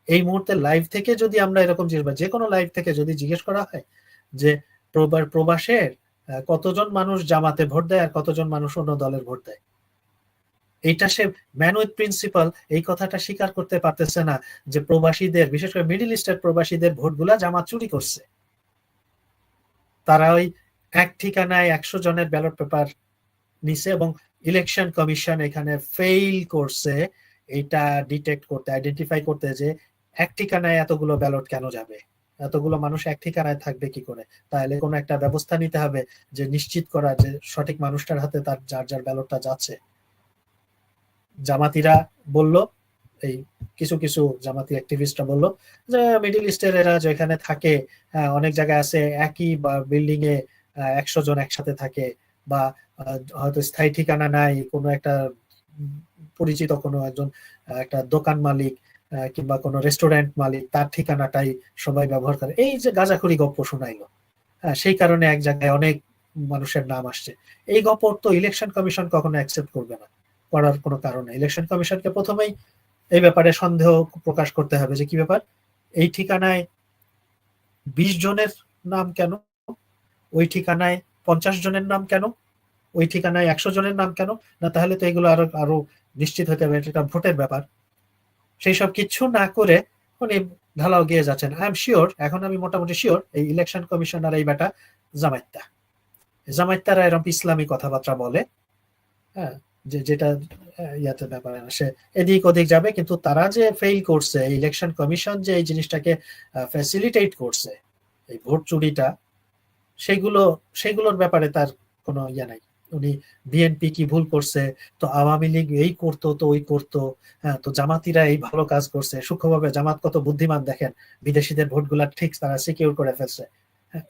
এই মুহূর্তে লাইভ থেকে যদি আমরা এরকম জিনিস, বা যে কোনো লাইভ থেকে যদি জিজ্ঞেস করা হয় যে প্রবাসের কতজন মানুষ জামাতে ভোট দেয় আর কতজন মানুষ অন্য দলের ভোট দেয়, এইটা সে ম্যান উইথ প্রিন্সিপাল এই কথাটা স্বীকার করতে পারতেছে না যে প্রবাসীদের, বিশেষ করে মিডল ইস্টের প্রবাসীদের ভোটগুলা জামাত চুরি করছে। তারা ওই এক ঠিকানায় 100 জনের ব্যালট পেপার নিছে এবং ইলেকশন কমিশন এখানে ফেইল করছে এটা ডিটেক্ট করতে, আইডেন্টিফাই করতে, যে এক ঠিকানায় এতগুলো ব্যালট কেন যাবে, এতগুলো মানুষ এক ঠিকানায় থাকবে কি করে। তাহলে কোনো একটা ব্যবস্থা নিতে হবে যে নিশ্চিত করা যে সঠিক মানুষটার হাতে তার যার যার ব্যালটটা যাচ্ছে। জামাতিরা বলল, এই কিছু কিছু জামাতি অ্যাক্টিভিস্টরা বলল যে মিডল ইস্টের এরা যেখানে থাকে, অনেক জায়গায় আছে একই বা বিল্ডিং এ 100 জন একসাথে থাকে, বা হয়তো স্থায়ী ঠিকানা নাই, কোনো একটা পরিচিত কোনো একজন একটা দোকান মালিক কিংবা কোনো রেস্টুরেন্ট মালিক, তার ঠিকানাটাই সবাই ব্যবহার করে। এই যে গাঁজাখুরি গপ্প শোনাইলো, সেই কারণে এক জায়গায় অনেক মানুষের নাম আসছে। এই গপ্প তো ইলেকশন কমিশন কখনো অ্যাকসেপ্ট করবে না, করার কোনো কারণ নেই। ইলেকশন কমিশনকে প্রথমেই এই ব্যাপারে সন্দেহ প্রকাশ করতে হবে যে কি ব্যাপার, এই ঠিকানায় 20 জনের নাম কেন, ওই ঠিকানায় 50 জনের নাম কেন, ওই ঠিকানায় 100 জনের নাম কেন, না তাহলে তো এগুলো আরো আরো নিশ্চিত হতে হবে এটা ভোটের ব্যাপার। সেই সব কিছু না করে উনি ঢালাও গিয়ে যাচ্ছেন। আই এম শিওর, এখন আমি মোটামুটি শিওর এই ইলেকশন কমিশনার এই ব্যাটা জামাইত্তারা এরকম ইসলামী কথাবার্তা বলে, হ্যাঁ, যেটা ইয়াতে ব্যাপার না, সে এদিক ওদিক যাবে, কিন্তু তারা যে ফেইল করছে, ইলেকশন কমিশন যে এই জিনিসটাকে ফ্যাসিলিটেট করছে, এই ভোট চুরিটা, সেগুলোর ব্যাপারে তার কোনো ইয়া নাই। উনি বিএনপি কি ভুল করছে, তো আওয়ামী লীগ এই করতো তো ওই করতো, হ্যাঁ, তো জামাতিরা এই ভালো কাজ করছে সূক্ষ্মভাবে, জামাত কত বুদ্ধিমান দেখেন, বিদেশিদের ভোটগুলা ঠিক তারা সিকিউর করে ফেলছে,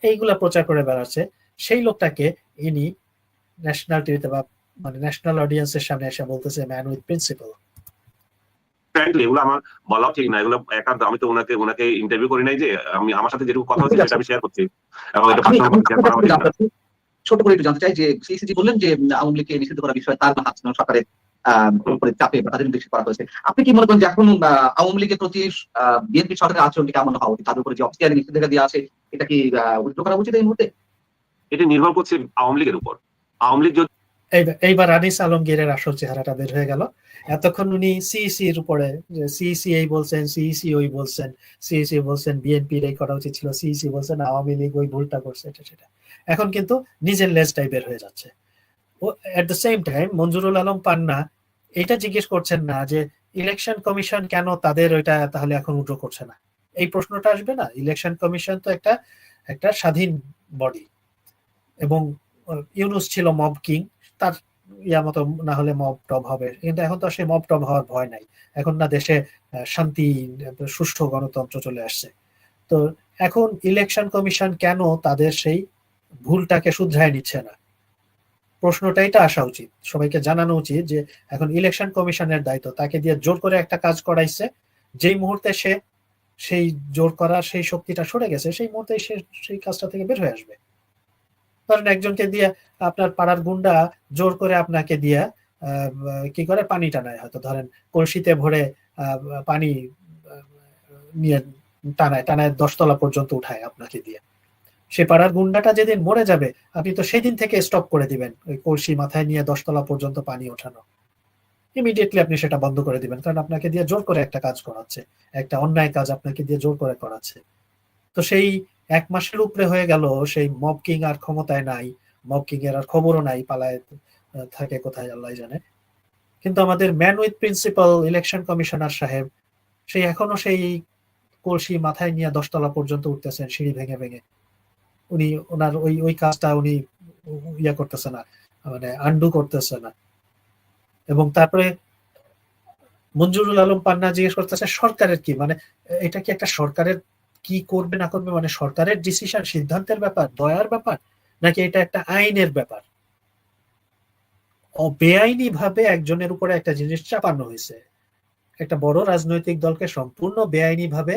এইগুলা প্রচার করে বেড়াচ্ছে। সেই লোকটাকে ইনি ন্যাশনাল টিভিতে বা মানে ন্যাশনাল অডিয়েন্সের সামনে এসে বলতেছে ম্যান উইথ প্রিন্সিপাল। ফ্র্যাঙ্কলি এগুলো আমার বলাও ঠিক না। এগুলো একান্ত, আমি তো ওনাকে ইন্টারভিউ করি নাই, যে আমি আমার সাথে যেটুকু কথা হচ্ছে সেটা আমি শেয়ার করছি, এবং এটা পার্সোনাল শেয়ার করা উচিত না। ছোট করে একটু জানতে চাই যে সিসিজি বললেন যে আওয়ামী লীগকে নিষিদ্ধ করার বিষয়ে তার হাত সরকারের উপরে চাপে বা তাদের নির্দেশ করা হয়েছে। আপনি কি মনে করেন যে এখন আওয়ামী লীগের প্রতি বিএনপি সরকারের আচরণটি কেমন হওয়া উচিত, তাদের উপরে যে অফিসিয়ালি নিষেধাজ্ঞা দেওয়া আছে এটা কি উল্টো করা উচিত এই মুহূর্তে? এটি নির্ভর করছে আওয়ামী লীগের উপর। আওয়ামী লীগ এইবার আনিস আলমগীরের আসল চেহারাটা বের হয়ে গেল। এতক্ষণ উনি সিইসি এর উপরে, সিইসি এই বলছেন, সিইসি ওই বলছেন, সিইসি বলছেন বিএনপির এই করা উচিত ছিল, সিইসি বলছেন আওয়ামী লীগ ওই ভুলটা করছে, এটা সেটা। এখন কিন্তু নিজের লেজটাই বের হয়ে যাচ্ছে। ও at the same time Manjurul Alam Panna এটা জিজ্ঞেস করছেন না যে ইলেকশন কমিশন কেন তাদের ওইটা তাহলে এখন উইথড্র করছে না, এই প্রশ্নটা আসবে না। ইলেকশন কমিশন তো একটা স্বাধীন বডি, এবং ইউনুস ছিল মব কিং, তার ইয়া মতো না হলে মব টব হবে, কিন্তু এখন তো সেই মব টব হওয়ার ভয় নাই। এখন না দেশে শান্তি, সুষ্ঠু গণতন্ত্র চলে আসছে। তো এখন ইলেকশন কমিশন কেন তাদের সেই ভুলটাকে শুধরায় নিচ্ছে না, প্রশ্নটা এটা আসা উচিত। সবাইকে জানানো উচিত যে এখন ইলেকশন কমিশনের দায়িত্ব, তাকে দিয়ে জোর করে একটা কাজ করাইছে, যেই মুহূর্তে সে সেই জোর করার সেই শক্তিটা সরে গেছে, সেই মুহূর্তে সে সেই কাজটা থেকে বের হয়ে আসবে। ধরেন একজনকে দিয়ে, আপনার পাড়ার গুন্ডা জোর করে আপনাকে দিয়ে কি করে পানি টানায়, হয়তো ধরেন কলসিতে ভরে পানি নিয়ে টানায় 10 তলা পর্যন্ত উঠায় আপনাকে দিয়ে। সে পাড়ার গুন্ডাটা যেদিন মরে যাবে, আপনি তো সেদিন থেকে স্টপ করে দিবেন ওই কলসি মাথায় নিয়ে 10 তলা পর্যন্ত পানি ওঠানো। ইমিডিয়েটলি আপনি সেটা বন্ধ করে দিবেন, কারণ আপনাকে দিয়ে জোর করে একটা কাজ করাচ্ছে, একটা অন্যায় কাজ আপনাকে দিয়ে জোর করে করাচ্ছে। তো সেই 1 মাসের উপরে হয়ে গেল, সেই মব কিং আর ক্ষমতায় নাই, মব কিং এর আর খবরও নাই, পালায় থাকে কোথায় আল্লাহ জানে। কিন্তু আমাদের man with principal election commissioner সাহেব সেই এখনো সেই কলসি মাথায় নিয়ে 10 তলা পর্যন্ত উঠতেছেন সিঁড়ি ভেঙে ভেঙে। উনি ওনার ওই কাজটা উনি ইয়া করতেছে না, মানে আন্ডু করতেছে না। এবং তারপরে মঞ্জুরুল আলম পান্না জিজ্ঞেস করতেছে সরকারের কি, মানে এটা কি একটা সরকারের কি করবে না করবে, মানে সরকারের ডিসিশন, সিদ্ধান্তের ব্যাপার, দয়ার ব্যাপার, নাকি এটা একটা আইনের ব্যাপার? বেআইনি ভাবে একজনের উপরে একটা জিনিস চাপানো হয়েছে, একটা বড় রাজনৈতিক দলকে সম্পূর্ণ বেআইনি ভাবে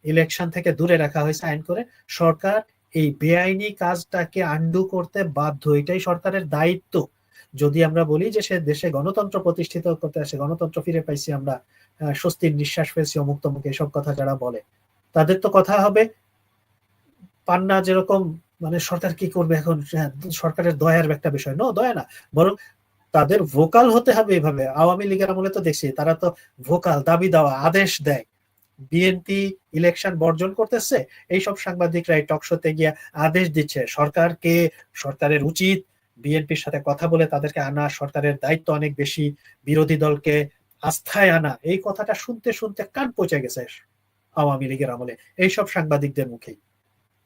ইলেকশন থেকে দূরে রাখা হয়েছে আইন করে। সরকার এই বেআইনি কাজটাকে আন্ডু করতে বাধ্য, এটাই সরকারের দায়িত্ব। যদি আমরা বলি যে সে দেশে গণতন্ত্র প্রতিষ্ঠিত করতে আসে, গণতন্ত্র ফিরে পাইছি আমরা, স্বস্তির নিঃশ্বাস ফেলছি অমুক তমুক, এসব কথা যারা বলে তাদের তো কথা হবে পান্না যেরকম, মানে সরকার কি করবে এখন, সরকারের দয়ার একটা বিষয়, দয়া না, বরং তাদের ভোকাল হতে হবে। এভাবে আওয়ামী লীগের আমলে তো দেখছি তারা তো ভোকাল, দাবি দেওয়া, আদেশ দেয়। বিএনপি ইলেকশন বর্জন করতেছে, এইসব সাংবাদিকরাই টকশোতে গিয়ে আদেশ দিচ্ছে সরকারকে, সরকারের উচিত বিএনপির সাথে কথা বলে তাদেরকে আনা, সরকারের দায়িত্ব অনেক বেশি, বিরোধী দলকে আস্থায় আনা। এই কথাটা শুনতে শুনতে কান পচে গেছে আওয়ামী লীগের আমলে এইসব সাংবাদিকদের মুখেই,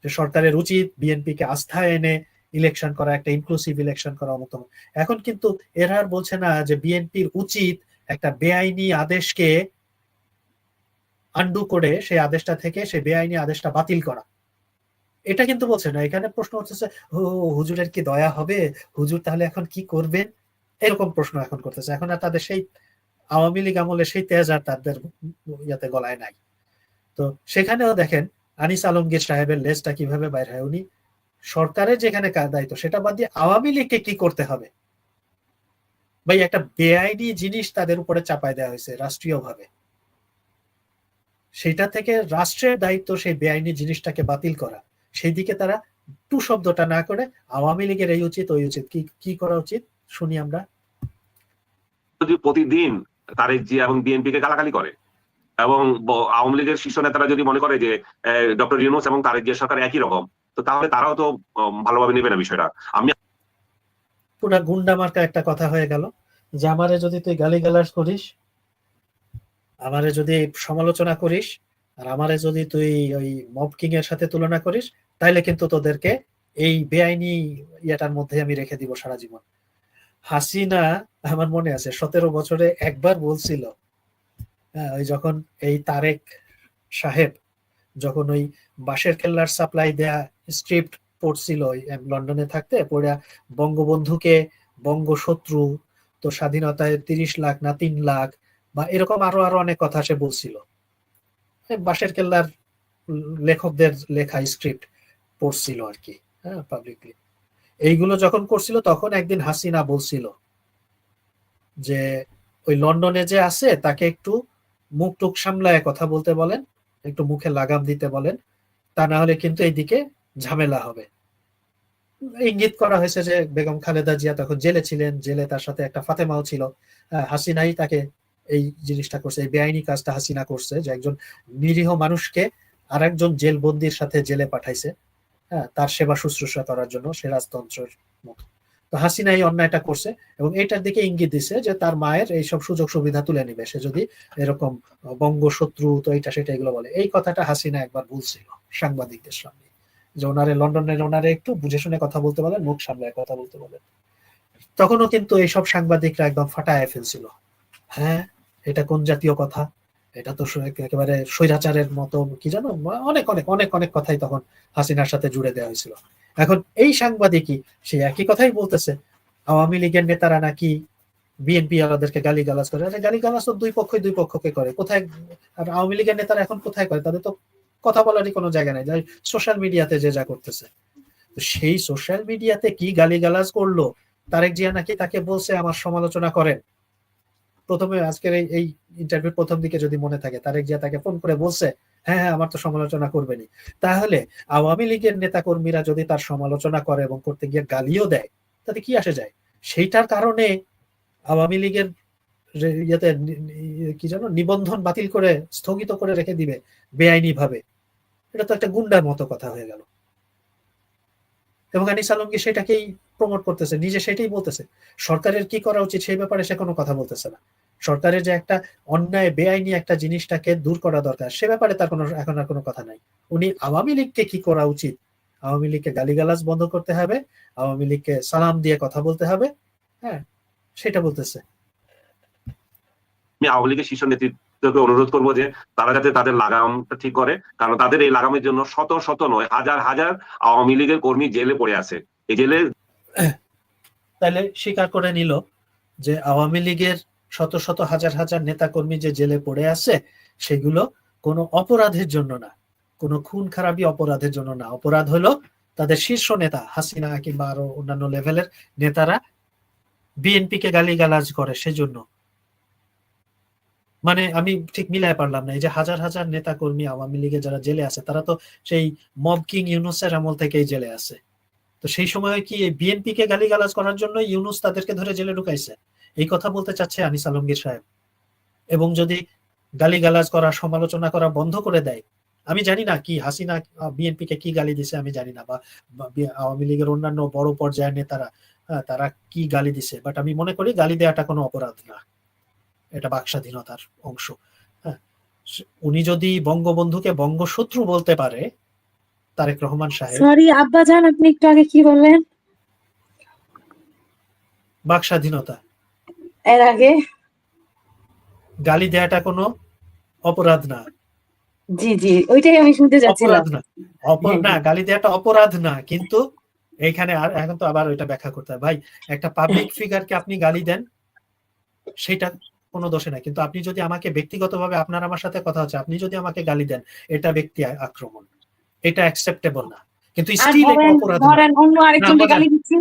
যে সরকারের উচিত বিএনপিকে আস্থায় এনে ইলেকশন করা, একটা ইনক্লুসিভ ইলেকশন করা অমুক। এখন কিন্তু এরা আর বলছে না যে বিএনপির উচিত একটা বেআইনি আদেশকে আন্ডু করে সেই আদেশটা থেকে সেই বেআইনি আদেশটা বাতিল করা, এটা কিন্তু বলছে না। এখানে প্রশ্ন হচ্ছে হুজুরের কি দয়া হবে, হুজুর তাহলে এখন কি করবেন, এরকম প্রশ্ন এখন করতেছে। এখন আর তাদের সেই আওয়ামী লীগ আমলে সেই তেজ আর তাদের ইয়াতে গলায় নাই। তো সেখানেও দেখেন আনিস আলমগীর সাহেবের লেজটা কিভাবে বাইর হয়। উনি সরকারের যেখানে দায়িত্ব সেটা বাদ দিয়ে আওয়ামী লীগকে কি করতে হবে, ভাই একটা বেআইনি জিনিস তাদের উপরে চাপায় দেওয়া হয়েছে রাষ্ট্রীয়ভাবে, সেটা থেকে রাষ্ট্রের দায়িত্ব সেই বেআইনি জিনিসটাকে বাতিল করা। সেই দিকে তারা টু শব্দটা না করে আওয়ামী লীগের এই উচিত ওই উচিত, কি করা উচিত শুনি আমরা। যদি প্রতিদিন তারেক জিয়া এবং বিএনপি কে গালাগালি করে এবং আওয়ামী লীগের শীর্ষ নেতারা যদি মনে করে যে ডক্টর ইউনূস এবং তারেক জিয়া সরকার একই রকম, তো তাহলে তারাও তো ভালোভাবে নেবে না বিষয়টা। আমি পুরা গুন্ডা মার্কা একটা কথা হয়ে গেল যে আমারে যদি তুই গালিগালাজ করিস, আমারে যদি সমালোচনা করিস, আর আমারে যদি তুই ওই মব কিং এর সাথে তুলনা করিস, তাইলে কিন্তু তোদেরকে এই বেআইনি ইয়েটার মধ্যে আমি রেখে দিব সারা জীবন। হাসিনা আমার মনে আছে 17 বছরে একবার বলছিল, ওই যখন এই তারেক সাহেব যখন ওই বাঁশের কেল্লার সাপ্লাই দেয়া স্ক্রিপ্ট পড়ছিল লন্ডনে থাকতে, পড়া বঙ্গবন্ধুকে বঙ্গশত্রু, তো স্বাধীনতায় 30 লাখ না 3 লাখ বা এরকম আরো আরো অনেক কথা সে বলছিল। বাঁশের কেল্লার লেখকদের লেখা স্ক্রিপ্ট পড়ছিল আর কি, হ্যাঁ, পাবলিকলি। এইগুলো যখন করছিল তখন একদিন হাসিনা বলছিল যে ওই লন্ডনে যে আছে তাকে একটু মুখ টুক সামলায় কথা বলতে বলেন, একটু মুখে লাগাম দিতে বলেন, তা না হলে কিন্তু এইদিকে ঝামেলা হবে। ইঙ্গিত করা হয়েছে যে বেগম খালেদা জিয়া তখন জেলে ছিলেন, জেলে তার সাথে একটা ফাতেমাও ছিল। হাসিনাই তাকে এই জিনিসটা করছে, এই বেআইনি কাজটা হাসিনা করছে, যে একজন নিরীহ মানুষকে আর একজন জেল বন্দির সাথে জেলে পাঠাইছে, হ্যাঁ, তার সেবা শুশ্রূষা করার জন্য, সে রাজতন্ত্রের মতো। তো হাসিনা এই অন্যায়টা করছে এবং এটার দিকে ইঙ্গিত দিচ্ছে যে তার মায়ের এইসব সুযোগ সুবিধা তুলে নিবে সে যদি এরকম বঙ্গশত্রু তো এইটা সেটা এগুলো বলে। এই কথাটা হাসিনা একবার বলছিল সাংবাদিকদের সামনে, যে ওনারে লন্ডনের ওনারে একটু বুঝে শুনে কথা বলতে বলেন, মুখ সামলায় কথা বলতে বলেন। তখনও কিন্তু এইসব সাংবাদিকরা একদম ফাটায় ফেলছিল, হ্যাঁ এটা কোন জাতীয় কথা, এটা তো একেবারে স্বৈরাচারের মতো, কি জানো, অনেক অনেক অনেক অনেক কথাই তখন হাসিনার সাথে জুড়ে দেওয়া হয়েছিল। এখন এই সাংবাদিকই সেই একই কথাই বলতেছে, আওয়ামী লীগের নেতারা নাকি বিএনপি আলাদেরকে গালিগালাজ করে। গালিগালাজ তো দুই পক্ষই দুই পক্ষকে করে, কোথায়? আর আওয়ামী লীগের নেতারা এখন কোথায় করে? তাদের তো কথা বলারই কোনো জায়গা নাই, সোশ্যাল মিডিয়াতে যে যা করতেছে। তো সেই সোশ্যাল মিডিয়াতে কি গালিগালাজ করলো, তারেক জিয়া নাকি তাকে বলছে আমার সমালোচনা করেন। প্রথমে আজকের এই ইন্টারভিউর প্রথম দিকে যদি মনে থাকে, তারেক জিয়া তাকে ফোন করে বলছে হ্যাঁ হ্যাঁ আমার তো সমালোচনা করবেনি। তাহলে আওয়ামী লীগের নেতা কর্মীরা যদি তার সমালোচনা করে এবং করতে গিয়ে গালিও দেয়, তাতে কি আসে যায়? সেইটার কারণে আওয়ামী লীগের ইয়েতে কি জানো নিবন্ধন বাতিল করে স্থগিত করে রেখে দিবে বেআইনি ভাবে, এটা তো একটা গুন্ডার মতো কথা হয়ে গেল। এবং আনিস আলমগীর সেটাকেই প্রমোট করতেছে, নিজে সেটাই বলতেছে। সরকারের কি করা উচিত সেই ব্যাপারে সে কোনো কথা বলতেছে না। সরকারের যে একটা অন্যায় বেআইনি একটা জিনিসটাকে দূর করা দরকার সে ব্যাপারে তার কোনো এখন আর কোনো কথা নাই। উনি আওয়ামী লীগকে কি করা উচিত, আওয়ামী লীগকে গালিগালাজ বন্ধ করতে হবে, আওয়ামী লীগকে সালাম দিয়ে কথা বলতে হবে, হ্যাঁ সেটা বলতেছে। আমি আওয়ামী লীগের শীর্ষ নেতৃত্বকে অনুরোধ করবো যে তারা যাতে তাদের লাগামটা ঠিক করে, কারণ তাদের এই লাগামের জন্য শত শত নয় হাজার হাজার আওয়ামী লীগের কর্মী জেলে পড়ে আছে। এই জেলে তাহলে স্বীকার করে নিল যে আওয়ামী লীগের শত শত হাজার হাজার নেতা কর্মী যে জেলে পড়ে আছে সেগুলো কোনো অপরাধের জন্য না, কোনো খুন খারাপি অপরাধের জন্য না। অপরাধ হলো তাদের শীর্ষ নেতা হাসিনা কিংবা আরো অন্যান্য লেভেলের নেতারা বিএনপি কে গালিগালাজ করে সেজন্য। মানে আমি ঠিক মিলাই পারলাম না, এই যে হাজার হাজার নেতা কর্মী আওয়ামী লীগে যারা জেলে আছে তারা তো সেই মব কিং ইউনুসের আমল থেকেই জেলে আছে। তো সেই সময় কি বিএনপি কে গালিগালাজ করার জন্য ইউনুস তাদেরকে ধরে জেলে ঢুকাইছে, এই কথা বলতে চাচ্ছে আনিস আলমগীর সাহেব। এবং যদি গালিগালাজ করা সমালোচনা করা বন্ধ করে দেয়, আমি জানি না কি হাসিনা বিএনপি কে কি গালি দিছে আমি জানি না, বা আওয়ামী লীগের অন্যান্য বড় পর্যায়ের নেতারা তারা কি গালি দিছে, বাট আমি মনে করি গালি দেওয়াটা কোনো অপরাধ না, এটা বাক স্বাধীনতার অংশ। হ্যাঁ, উনি যদি বঙ্গবন্ধুকে বঙ্গশত্রু বলতে পারে তারেক রহমান সাহেব, সরি আব্বাজান, আপনি একটু আগে কি বললেন? বাক স্বাধীনতা, এর আগে গালি দেওয়াটা কোনো অপরাধ না। জি জি ওইটাই আমি শুনতে যাচ্ছিলাম। অপরাধ না, না গালি দেওয়াটা অপরাধ না, কিন্তু এইখানে আর এখন তো আবার ওইটা ব্যাখ্যা করতে হয়। ভাই একটা পাবলিক ফিগারকে আপনি গালি দেন সেটা কোনো দোষে নাই, কিন্তু আপনি যদি আমাকে ব্যক্তিগতভাবে আপনার আমার সাথে কথা হচ্ছে আপনি যদি আমাকে গালি দেন এটা ব্যক্তি আক্রমণ, এটা অ্যাকসেপ্টেবল না। কিন্তু আর স্টিল এটা অপরাধ না, ধরেন অন্য আরেকজনকে গালি দিচ্ছি,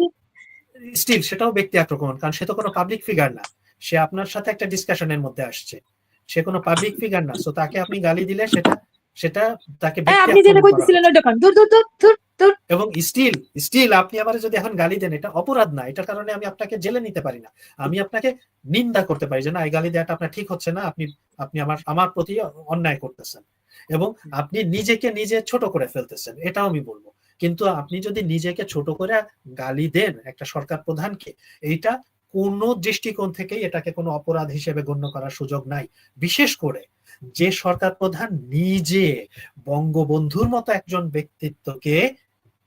স্টিল সেটাও ব্যক্তি আক্রমণ, কারণ সে তো কোনো পাবলিক ফিগার না, সে আপনার সাথে একটা ডিসকাশনের মধ্যে আসছে, সে কোনো পাবলিক ফিগার না। সো তাকে আপনি গালি দিলে সেটা তাকে ব্যক্তি আপনি যেটা আক্রমণ করা কইতেছিলেন ওই দোকান দূর দূর দূর দূর দূর। এবং স্টিল আপনি আমার যদি এখন গালি দেন এটা অপরাধ না, এটার কারণে আমি আপনাকে জেলে নিতে পারি না, আমি আপনাকে নিন্দা করতে পারি যে না এই গালি দেওয়াটা আপনার ঠিক হচ্ছে না, আপনি আমার প্রতি অন্যায় করতেছেন এবং আপনি নিজেকে নিজে ছোট করে ফেলতেছেন, এটাও আমি বলবো। কিন্তু আপনি যদি নিজেকে ছোট করে গালি দেন একটা সরকার প্রধানকে, এইটা কোন দৃষ্টিকোণ থেকেই এটাকে কোনো অপরাধ হিসেবে গণ্য করার সুযোগ নাই। বিশেষ করে যে সরকার প্রধান নিজে বঙ্গবন্ধুর মতো একজন ব্যক্তিত্বকে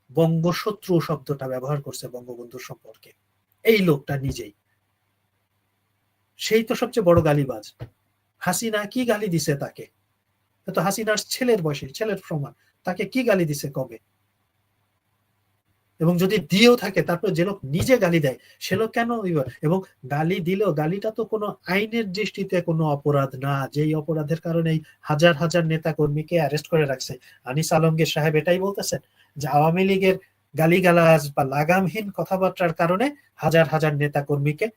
বঙ্গশত্রু শব্দটা ব্যবহার করছে বঙ্গবন্ধুর সম্পর্কে, এই লোকটা নিজেই, সেই তো সবচেয়ে বড় গালিবাজ। হাসিনা কি গালি দিছে তাকে, তো হাসিনার ছেলের বয়সী, ছেলের সমান, তাকে কি গালি দিছে কবে? এবং যদি দিয়েও থাকে তারপর যে লোক নিজে গালি দেয় সে লোক কেন, এবং গালি দিলেও গালিটা তো কোনো আইনের দৃষ্টিতে কোনো অপরাধ না, যেই অপরাধের কারণে হাজার হাজার নেতা কর্মীকে অ্যারেস্ট করে রাখছে। আনিস আলমগীর সাহেব এটাই বলতেছেন যে আওয়ামী লীগের গালিগালাজ বা লাগামহীন কথাবার্তার কারণে হাজার হাজার নেতা কর্মীকে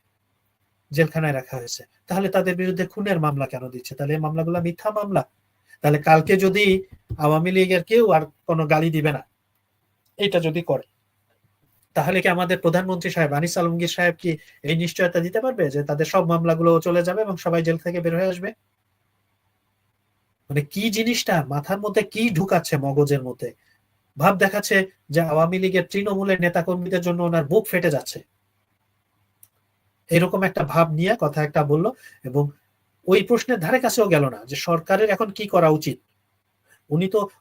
জেলখানায় রাখা হয়েছে। তাহলে তাদের বিরুদ্ধে খুনের মামলা কেন দিচ্ছে? তাহলে এই মামলাগুলো মিথ্যা মামলা। তাহলে কালকে যদি আওয়ামী লীগের কেউ আর কোনো গালি দিবে না এটা যদি করে, তাহলে কি আমাদের প্রধানমন্ত্রী সাহেব আনিস আলমগীর সাহেব কি এই নিশ্চয়তা দিতে পারবে যে তাদের সব মামলাগুলো চলে যাবে এবং সবাই জেল থেকে বের হয়ে আসবে? মানে কি জিনিসটা মাথার মধ্যে কি ঢুকাচ্ছে মগজের মধ্যে, ভাব দেখাচ্ছে যে আওয়ামী লীগের তৃণমূলের নেতা কর্মীদের জন্য ওনার বুক ফেটে যাচ্ছে, এরকম একটা ভাব নিয়ে কথা একটা বললো এবং ওই প্রশ্নের ধারে কাছেও গেল না যে সরকারের এখন কি করা উচিত।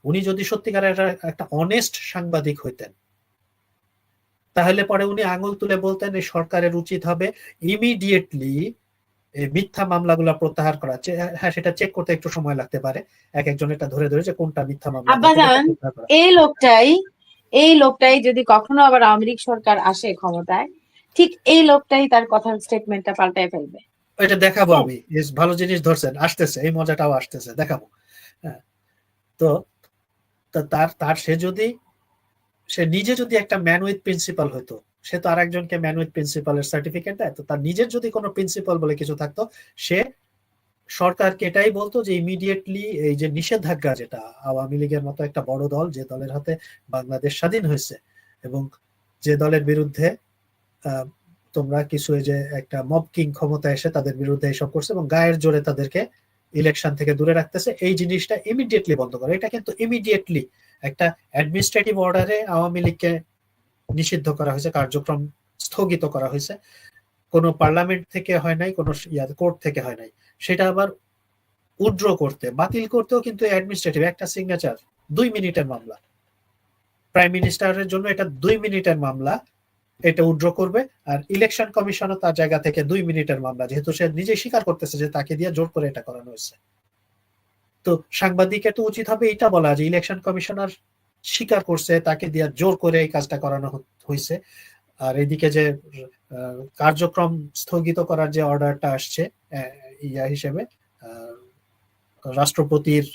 উনি যদি সত্যিকারের একটা অনেস্ট সাংবাদিক হইতেন তাহলে পরে উনি আঙুল তুলে বলতেন এই সরকারের উচিত হবে ইমিডিয়েটলি মিথ্যা মামলাগুলো প্রত্যাহার করা। হ্যাঁ সেটা চেক করতে একটু সময় লাগতে পারে, এক একজন এটা ধরে ধরে যে কোনটা মিথ্যা মামলা। আব্বাজান এই লোকটাই যদি কখনো আবার আওয়ামী লীগ সরকার আসে ক্ষমতায়, ঠিক এই লোকটাই তার কথার স্টেটমেন্টটা পাল্টায় ফেলবে। এটা দেখাবো আমি, ভালো জিনিস ধরছেন, আসতেছে এই মজাটাও আসতেছে, দেখাবো। হ্যাঁ তো তার সে নিজে যদি একটা ম্যান উইথ প্রিন্সিপাল হতো, সে তো আরেকজনকে ম্যান উইথ প্রিন্সিপালের সার্টিফিকেট দেয়, তো তার নিজের যদি কোনো প্রিন্সিপাল বলে কিছু থাকতো সে সরকারকে এটাই বলতো যে ইমিডিয়েটলি এই যে নিষেধাজ্ঞা, যেটা আওয়ামী লীগের মতো একটা বড় দল, যে দলের হাতে বাংলাদেশ স্বাধীন হয়েছে এবং যে দলের বিরুদ্ধে তোমরা কিছু এই যে একটা মব কিং ক্ষমতা এসে তাদের বিরুদ্ধে এইসব করছে এবং গায়ের জোরে তাদেরকে ইলেকশন থেকে দূরে রাখতেছে, এই জিনিসটা ইমিডিয়েটলি বন্ধ করে। এটা কিন্তু ইমিডিয়েটলি একটা অ্যাডমিনিস্ট্রেটিভ অর্ডারে আওয়ামী লীগকে নিষিদ্ধ করা হয়েছে, কার্যক্রম স্থগিত করা হয়েছে, কোনো পার্লামেন্ট থেকে হয় নাই, কোনো কোর্ট থেকে হয় নাই। সেটা আবার উইথড্র করতে, বাতিল করতেও কিন্তু অ্যাডমিনিস্ট্রেটিভ একটা সিগনেচার 2 মিনিটের মামলা। প্রাইম মিনিস্টারের জন্য এটা 2 মিনিটের মামলা, এটা উইথড্র করবে। আর ইলেকশন কমিশনও তার জায়গা থেকে 2 মিনিটের মামলা, যেহেতু সে নিজে স্বীকার করতেছে যে তাকে দিয়ে জোর করে এটা করানো হয়েছে। তো সাংবাদিকের তো উচিত হবে এটা বলা যে ইলেকশন কমিশনার স্বীকার করছে তাকে দিয়ে জোর করে এই কাজটা করানো হয়েছে। আর এদিকে যে কার্যক্রম স্থগিত করার যে অর্ডারটা আসছে ইয়া হিসেবে রাষ্ট্রপতির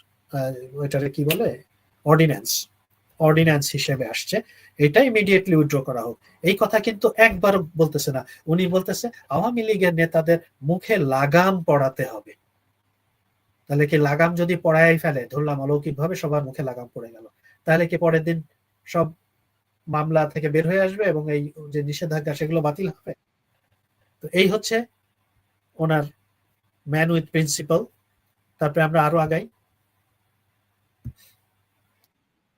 ওইটারে কি বলে অর্ডিন্যান্স হিসেবে আসছে, এটা ইমিডিয়েটলি উইথড্র করা হোক। এই কথা কিন্তু একবার বলতেছে না, উনি বলতেছে আওয়ামী লীগের নেতাদের মুখে লাগাম পড়াতে হবে। তাহলে কি লাগাম যদি পড়াই ফেলে, ধরলাম অলৌকিক ভাবে সবার মুখে লাগাম পড়ে গেল, তাহলে কি পরের দিন সব মামলা থেকে বের হয়ে আসবে এবং এই যে নিষেধাজ্ঞা সেগুলো বাতিল হবে? তো এই হচ্ছে ওনার ম্যান উইথ প্রিন্সিপাল। তারপরে আমরা আরো আগাই।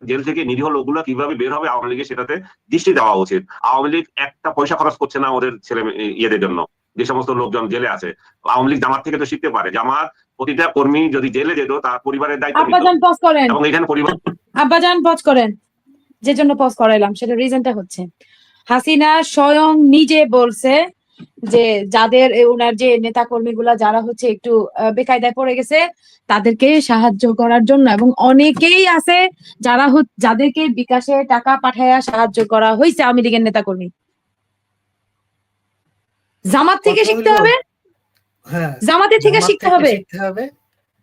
জেল থেকে নিরীহ লোকগুলো কিভাবে বের হবে আওয়ামী লীগের সেটাতে দৃষ্টি দেওয়া উচিত। আওয়ামী লীগ একটা পয়সা খরচ করছে না ওদের ছেলে ইয়েদের জন্য, যে সমস্ত লোকজন জেলে আছে। আওয়ামী লীগ জামাত থেকে তো শিখতে পারে, জামাত প্রতিটা কর্মী যদি জেলে যেত তার পরিবারের দায়িত্ব নিত। আব্বাজান পজ করেন, এবং এখানে পরিবার আব্বাজান পজ করেন। যে জন্য পজ করাইলাম সেটা রিজনটা হচ্ছে হাসিনা স্বয়ং নিজে বলছে যে যাদের ওনার যে নেতা কর্মীগুলা যারা হচ্ছে একটু বেকায়দায় পড়ে গেছে তাদেরকে সাহায্য করার জন্য, এবং অনেকেই আছে যারা যাদেরকে বিকাশে টাকা পাঠায়া সাহায্য করা হয়েছে আওয়ামী লীগের নেতা কর্মী। জামাত থেকে শিখতে হবে, হ্যাঁ জামাতের থেকে শিখতে হবে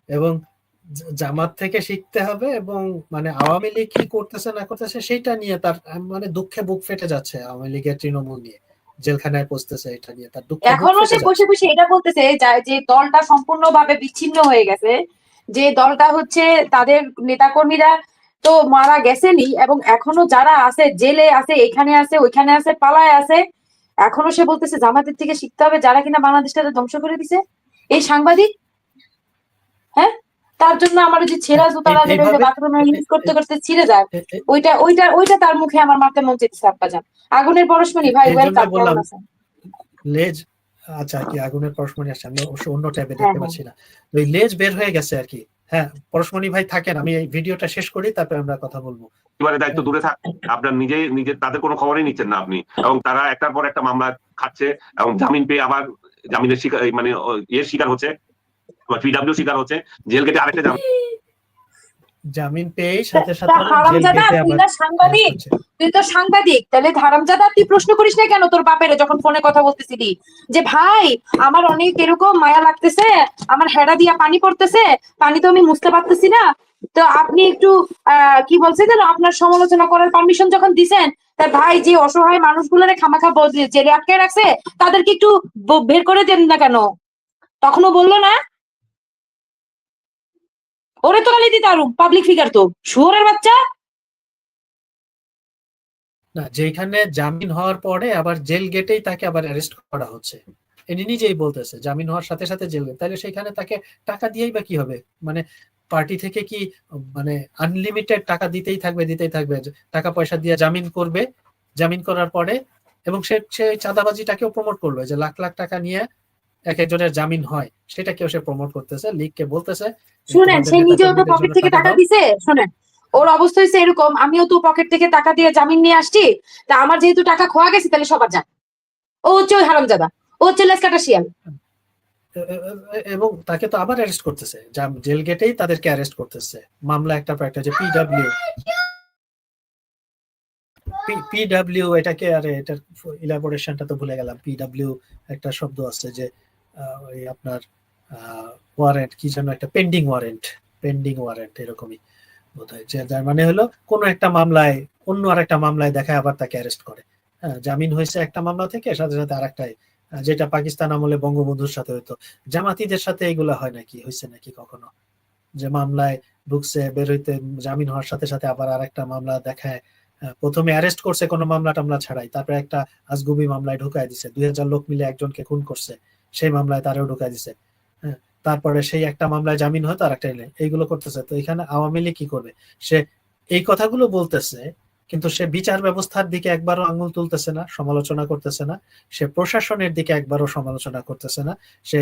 এবং জামাত থেকে শিখতে হবে। এবং মানে আওয়ামী লীগ কি করতেছে না করতেছে সেটা নিয়ে তার মানে দুঃখে বুক ফেটে যাচ্ছে। আওয়ামী লীগের তৃণমূল নিয়ে জেলখানায় পৌঁছতেছে, এটা নিয়ে তার দুঃখ। এখনো সে বসে বসে এটা বলতেছে যে দলটা সম্পূর্ণভাবে বিচ্ছিন্ন হয়ে গেছে, যে দলটা হচ্ছে তাদের নেতাকর্মীরা তো মারা গেছেনই, এবং এখনো যারা আছে জেলে আছে, এখানে আছে, ওইখানে আছে, পালায় আছে। এখনো সে বলতেছে জামাতের থেকে শিখতে হবে, যারা কিনা বাংলাদেশটাকে ধ্বংস করে দিছে। এই সাংবাদিক, হ্যাঁ, তার জন্য আমার যে ছেঁড়া জুতারা যেটা বাথরুমে ইউজ করতে করতে ছিঁড়ে যায়, ওইটা তার মুখে আমার মারতে মন চাইছে। আব্বাজান আগুনের পরশমণি ভাই, ওয়েলকাম, কেমন আছেন? লেজ, আচ্ছা কি আগুনের পরশমণি আসছে, আমি অবশ্য অন্য ট্যাবে দেখতে পাচ্ছি না। ওই লেজ বের হয়ে গেছে আর কি। হ্যাঁ পরশমণি ভাই থাকেন, আমি এই ভিডিওটা শেষ করি তারপরে আমরা কথা বলবো। পরিবারের দায়িত্ব দূরে থাক, আপনার নিজে তাদের কোনো খবরই নিচ্ছেন না আপনি। এবং তারা একটার পর একটা মামলা খাচ্ছে এবং জামিন পেয়ে আবার জামিনের শিকার, মানে এর শিকার হচ্ছে, পিডব্লিউ শিকার হচ্ছে, জেল গেটে আরেকটা জামিন পেয়ে সাথে সাথে হারামজাদা, তুই না সাংবাদিক, তুই তো সাংবাদিক, তাহলে হারামজাদা তুই প্রশ্ন করিস না কেন তোর বাপের যখন ফোনে কথা বলতেছিলি যে ভাই আমার অনেক এরকম মায়া লাগতেছে, আমার হেডা দিয়া পানি পড়তেছে, পানি তো আমি মুছতে পারতেছি না, তো আপনি একটু কি বলছেন যেন আপনার সমালোচনা করার পারমিশন যখন দিছেন, তাই ভাই যে অসহায় মানুষগুলোরে খামাখা জেলে আটকে রাখছে তাদেরকে একটু বের করে দেন না কেন? তখনও বললো না? ওরে তো গালি দিতে আরো পাবলিক ফিগার তো শুয়োরের বাচ্চা। না, যেখানে জামিন হওয়ার পরে আবার জেল গেটেই তাকে আবার অ্যারেস্ট করা হচ্ছে, ইনি নিজেই বলতেছে জামিন হওয়ার সাথে সাথে জেল গেট, তাহলে সেখানে তাকে টাকা দিয়েই বা কি হবে? মানে পার্টি থেকে কি মানে আনলিমিটেড টাকা দিতেই থাকবে, টাকা পয়সা দিয়ে জামিন করবে, জামিন করার পরে এবং সে চাঁদাবাজিটাকেও প্রমোট করলো, যে লাখ লাখ টাকা নিয়ে এক একজনের জামিন হয়, সেটাকেও সে প্রমোট করতেছে, লীগকে বলতেছে। শুনেন, সে নিজেও তো পকেট থেকে টাকা দিছে। শুনেন, ওর অবস্থা হচ্ছে এরকম, আমিও তো পকেট থেকে টাকা দিয়ে জামিন নিয়ে আসছি, তা আমার যেহেতু টাকা খোয়া গেছে তাহলে সবার যান। ও হচ্ছে ওই হারামজাদা, ও হচ্ছে লেসকাটা শিয়াল। এবং তাকে তো আবার অ্যারেস্ট করতেছে, জেল গেটেই তাদেরকে অ্যারেস্ট করতেছে, মামলা একটার পর একটা। যে পিডব্লিউ এটাকে, আরে এটার ইলাবোরেশনটা তো ভুলে গেলাম। পিডব্লিউ একটা শব্দ আছে যে ওই আপনার ওয়ারেন্ট কি যেন একটা, পেন্ডিং ওয়ারেন্ট এরকমই বোধহয়, যে যার মানে হলো কোনো একটা মামলায় অন্য আরেকটা মামলায় দেখায় আবার তাকে অ্যারেস্ট করে। হ্যাঁ, জামিন হয়েছে একটা মামলা থেকে, সাথে সাথে আরেকটাই, যেটা পাকিস্তান আমলে বঙ্গবন্ধুর সাথে হইতো। জামাতিদের সাথে এগুলা হয় নাকি, হয়েছে নাকি কখনো যে মামলায় ঢুকছে, বের হইতে জামিন হওয়ার সাথে সাথে আবার আরেকটা মামলা দেখায়? প্রথমে অ্যারেস্ট করছে কোনো মামলা টামলা ছাড়াই, তারপরে একটা আজগুবি মামলায় ঢুকাই দিছে, 2000 লোক মিলে একজনকে খুন করছে, সেই মামলায় তারেও ঢুকাই দিছে। হ্যাঁ, তারপরে সেই একটা মামলায় জামিন হয়তো আরেকটা এলে, এইগুলো করতেছে। তো এখানে আওয়ামী লীগ কি করবে? সে এই কথাগুলো বলতেছে কিন্তু সে বিচার ব্যবস্থার দিকে একবারও আঙুল তুলতেছে না, সমালোচনা করতেছে না, সে প্রশাসনের দিকে একবারও সমালোচনা করতেছে না, সে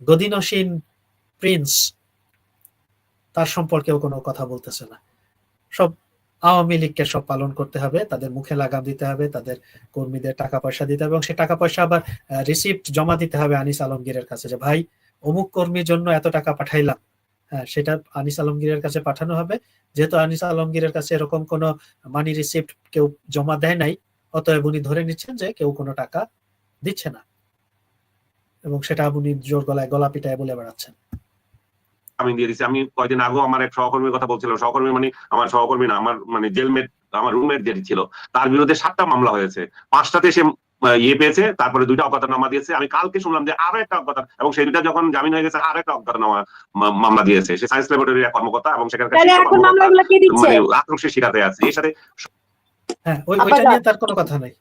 গদিনসীন প্রিন্স তার সম্পর্কেও কোনো কথা বলতেছে না। সব আওয়ামী লীগকে সব পালন করতে হবে, তাদের মুখে লাগাম দিতে হবে, তাদের কর্মীদের টাকা পয়সা দিতে হবে এবং সে টাকা পয়সা আবার রিসিপ্ট জমা দিতে হবে আনিস আলমগীরের কাছে, যে ভাই অমুক কর্মীর জন্য এত টাকা পাঠাইলাম। হ্যাঁ, সেটা আনিস আলমগীরের কাছে পাঠানো হবে। যেহেতু আনিস আলমগীরের কাছে এরকম কোনো মানি রিসিপ্ট কেউ জমা দেয় নাই, অতএব উনি ধরে নিচ্ছেন যে কেউ কোনো টাকা দিচ্ছে না, এবং সেটা উনি জোর গলায় গলা পিটায় বলে বেড়াচ্ছেন। আমি দিয়ে দিচ্ছি। আমি কয়েকদিন আগেও আমার এক সহকর্মীর কথা বলছিলাম, সহকর্মী মানে আমার সহকর্মী না, আমার মানে জেলমেট, আমার রুমমেট যেটি ছিল, তার বিরুদ্ধে 7টা মামলা হয়েছে, 5টাতে সে ইয়ে পেয়েছে, তারপরে 2টা অজ্ঞাতনামা দিয়েছে। আমি কালকে শুনলাম যে আরো একটা অজ্ঞাত, এবং সেই 2টা যখন জামিন হয়ে গেছে আরো একটা অজ্ঞাতনামা মামলা দিয়েছে। সে সায়েন্স ল্যাবরেটরির এক কর্মকর্তা এবং সেখানকার তাহলে এখন মামলাগুলো কে দিচ্ছে? মানে আক্রোশের শিকারে আছে। এর সাথে হ্যাঁ, ওইটা নিয়ে তার কোনো কথা নাই।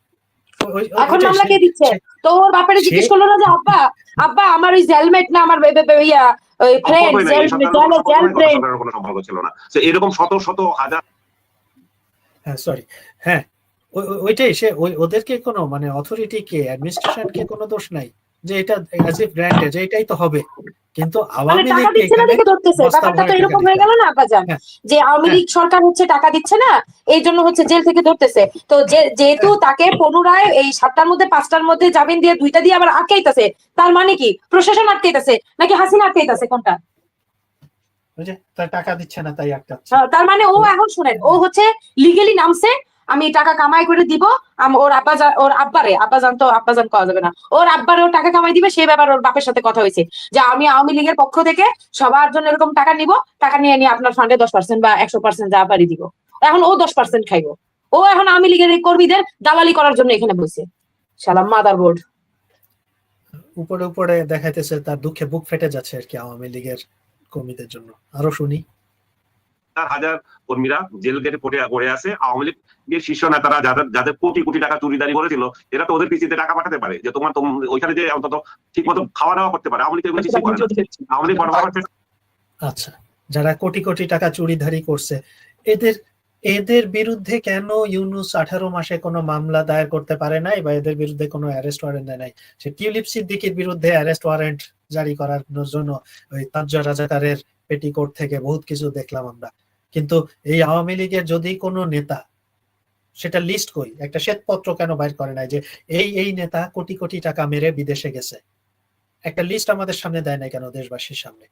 এখন মামলা কে দিচ্ছে? তো ওর বাপের জিজ্ঞেস করলো না যে আব্বা আব্বা আমার ওই জেলমেট না, আমার ইয়া ওই ফ্রেন্ড জেল ফ্রেন্ড কোনো সম্পর্ক ছিল না। তো এরকম শত শত হাজার, হ্যাঁ সরি, হ্যাঁ ওইটাই, সে ওদেরকে কোনো মানে অথরিটিকে, অ্যাডমিনিস্ট্রেশনকে কোনো দোষ নাই যে এটা অ্যাজ ইফ গ্র্যান্টেড, যে এটাই তো হবে। কিন্তু আওয়ামী টাকা লীগ দিচ্ছে না দেখে ধরতেছে। ব্যাপারটা তো এরকম হয়ে গেল না আব্বাজান, যে আওয়ামী লীগ সরকার হচ্ছে টাকা দিচ্ছে না, এই জন্য হচ্ছে জেল থেকে ধরতেছে। তো যেহেতু তাকে পুনরায় এই 7টার মধ্যে 5টার মধ্যে জামিন দিয়ে 2টা দিয়ে আবার আটকাইতেছে, তার মানে কি প্রশাসন আটকাইতেছে নাকি হাসিনা আটকাইতেছে? কোনটা? তার টাকা দিচ্ছে না তাই আটকাচ্ছে। তার মানে ও এখন শুনেন, ও হচ্ছে লিগেলি নামছে, আমি টাকা কামাই করে দিব, ওর আব্বাজান তো আব্বাজান কওয়া যাবে না, ওর আব্বারে টাকা কামাই দিবে, সেই ব্যাপারে ওর বাপের সাথে কথা হয়েছে যে আমি আওয়ামী লীগের পক্ষ থেকে সবার জন্য এরকম টাকা নিব, টাকা নিয়ে আপনার ফান্ডে 10% বা 100% যা পারি দিব। এখন ও 10% খাইবো। ও এখন আওয়ামী লীগের এই কর্মীদের দালালি করার জন্য এখানে বসে। সালাম মাদার বোর্ড। উপরে উপরে দেখাইতেছে তার দুঃখে বুক ফেটে যাচ্ছে আর কি আওয়ামী লীগের কর্মীদের জন্য। আরো শুনি। হাজার কর্মীরা জেল গেটে পড়ে আছে। আওয়ামী লীগের শীর্ষ নেতারা যাদের কোটি কোটি টাকা চুরিদারি করেছিল, এরা তো ওদের পিছিয়ে টাকা পাঠাতে পারে, যে তোমার ওইখানে যে অন্তত ঠিক মতো খাওয়া দাওয়া করতে পারে। আওয়ামী লীগ এগুলো কিছুই করে না। আওয়ামী লীগ আচ্ছা, যারা কোটি কোটি টাকা চুরিদারি করছে, এদের বিরুদ্ধে কেন ইউনূস 18 মাসে কোনো মামলা দায়ের করতে পারে নাই, বা এদের বিরুদ্ধে কোনো অ্যারেস্ট ওয়ারেন্ট দেয় নাই? সে টিউলিপ সিদ্দিকীর বিরুদ্ধে অ্যারেস্ট ওয়ারেন্ট জারি করার জন্য ওই তাজ্জা রাজাকারের পেটিকোট থেকে বহুত কিছু দেখলাম আমরা। কিন্তু এই আওয়ামী লীগের যদি কোনো নেতা, সেটা লিস্ট কই, একটা শ্বেতপত্র কেন বাইর করে নাই যে এই নেতা কোটি কোটি টাকা মেরে বিদেশে গেছে? একটা লিস্ট আমাদের সামনে দেয় নাই কেন, দেশবাসীর সামনে?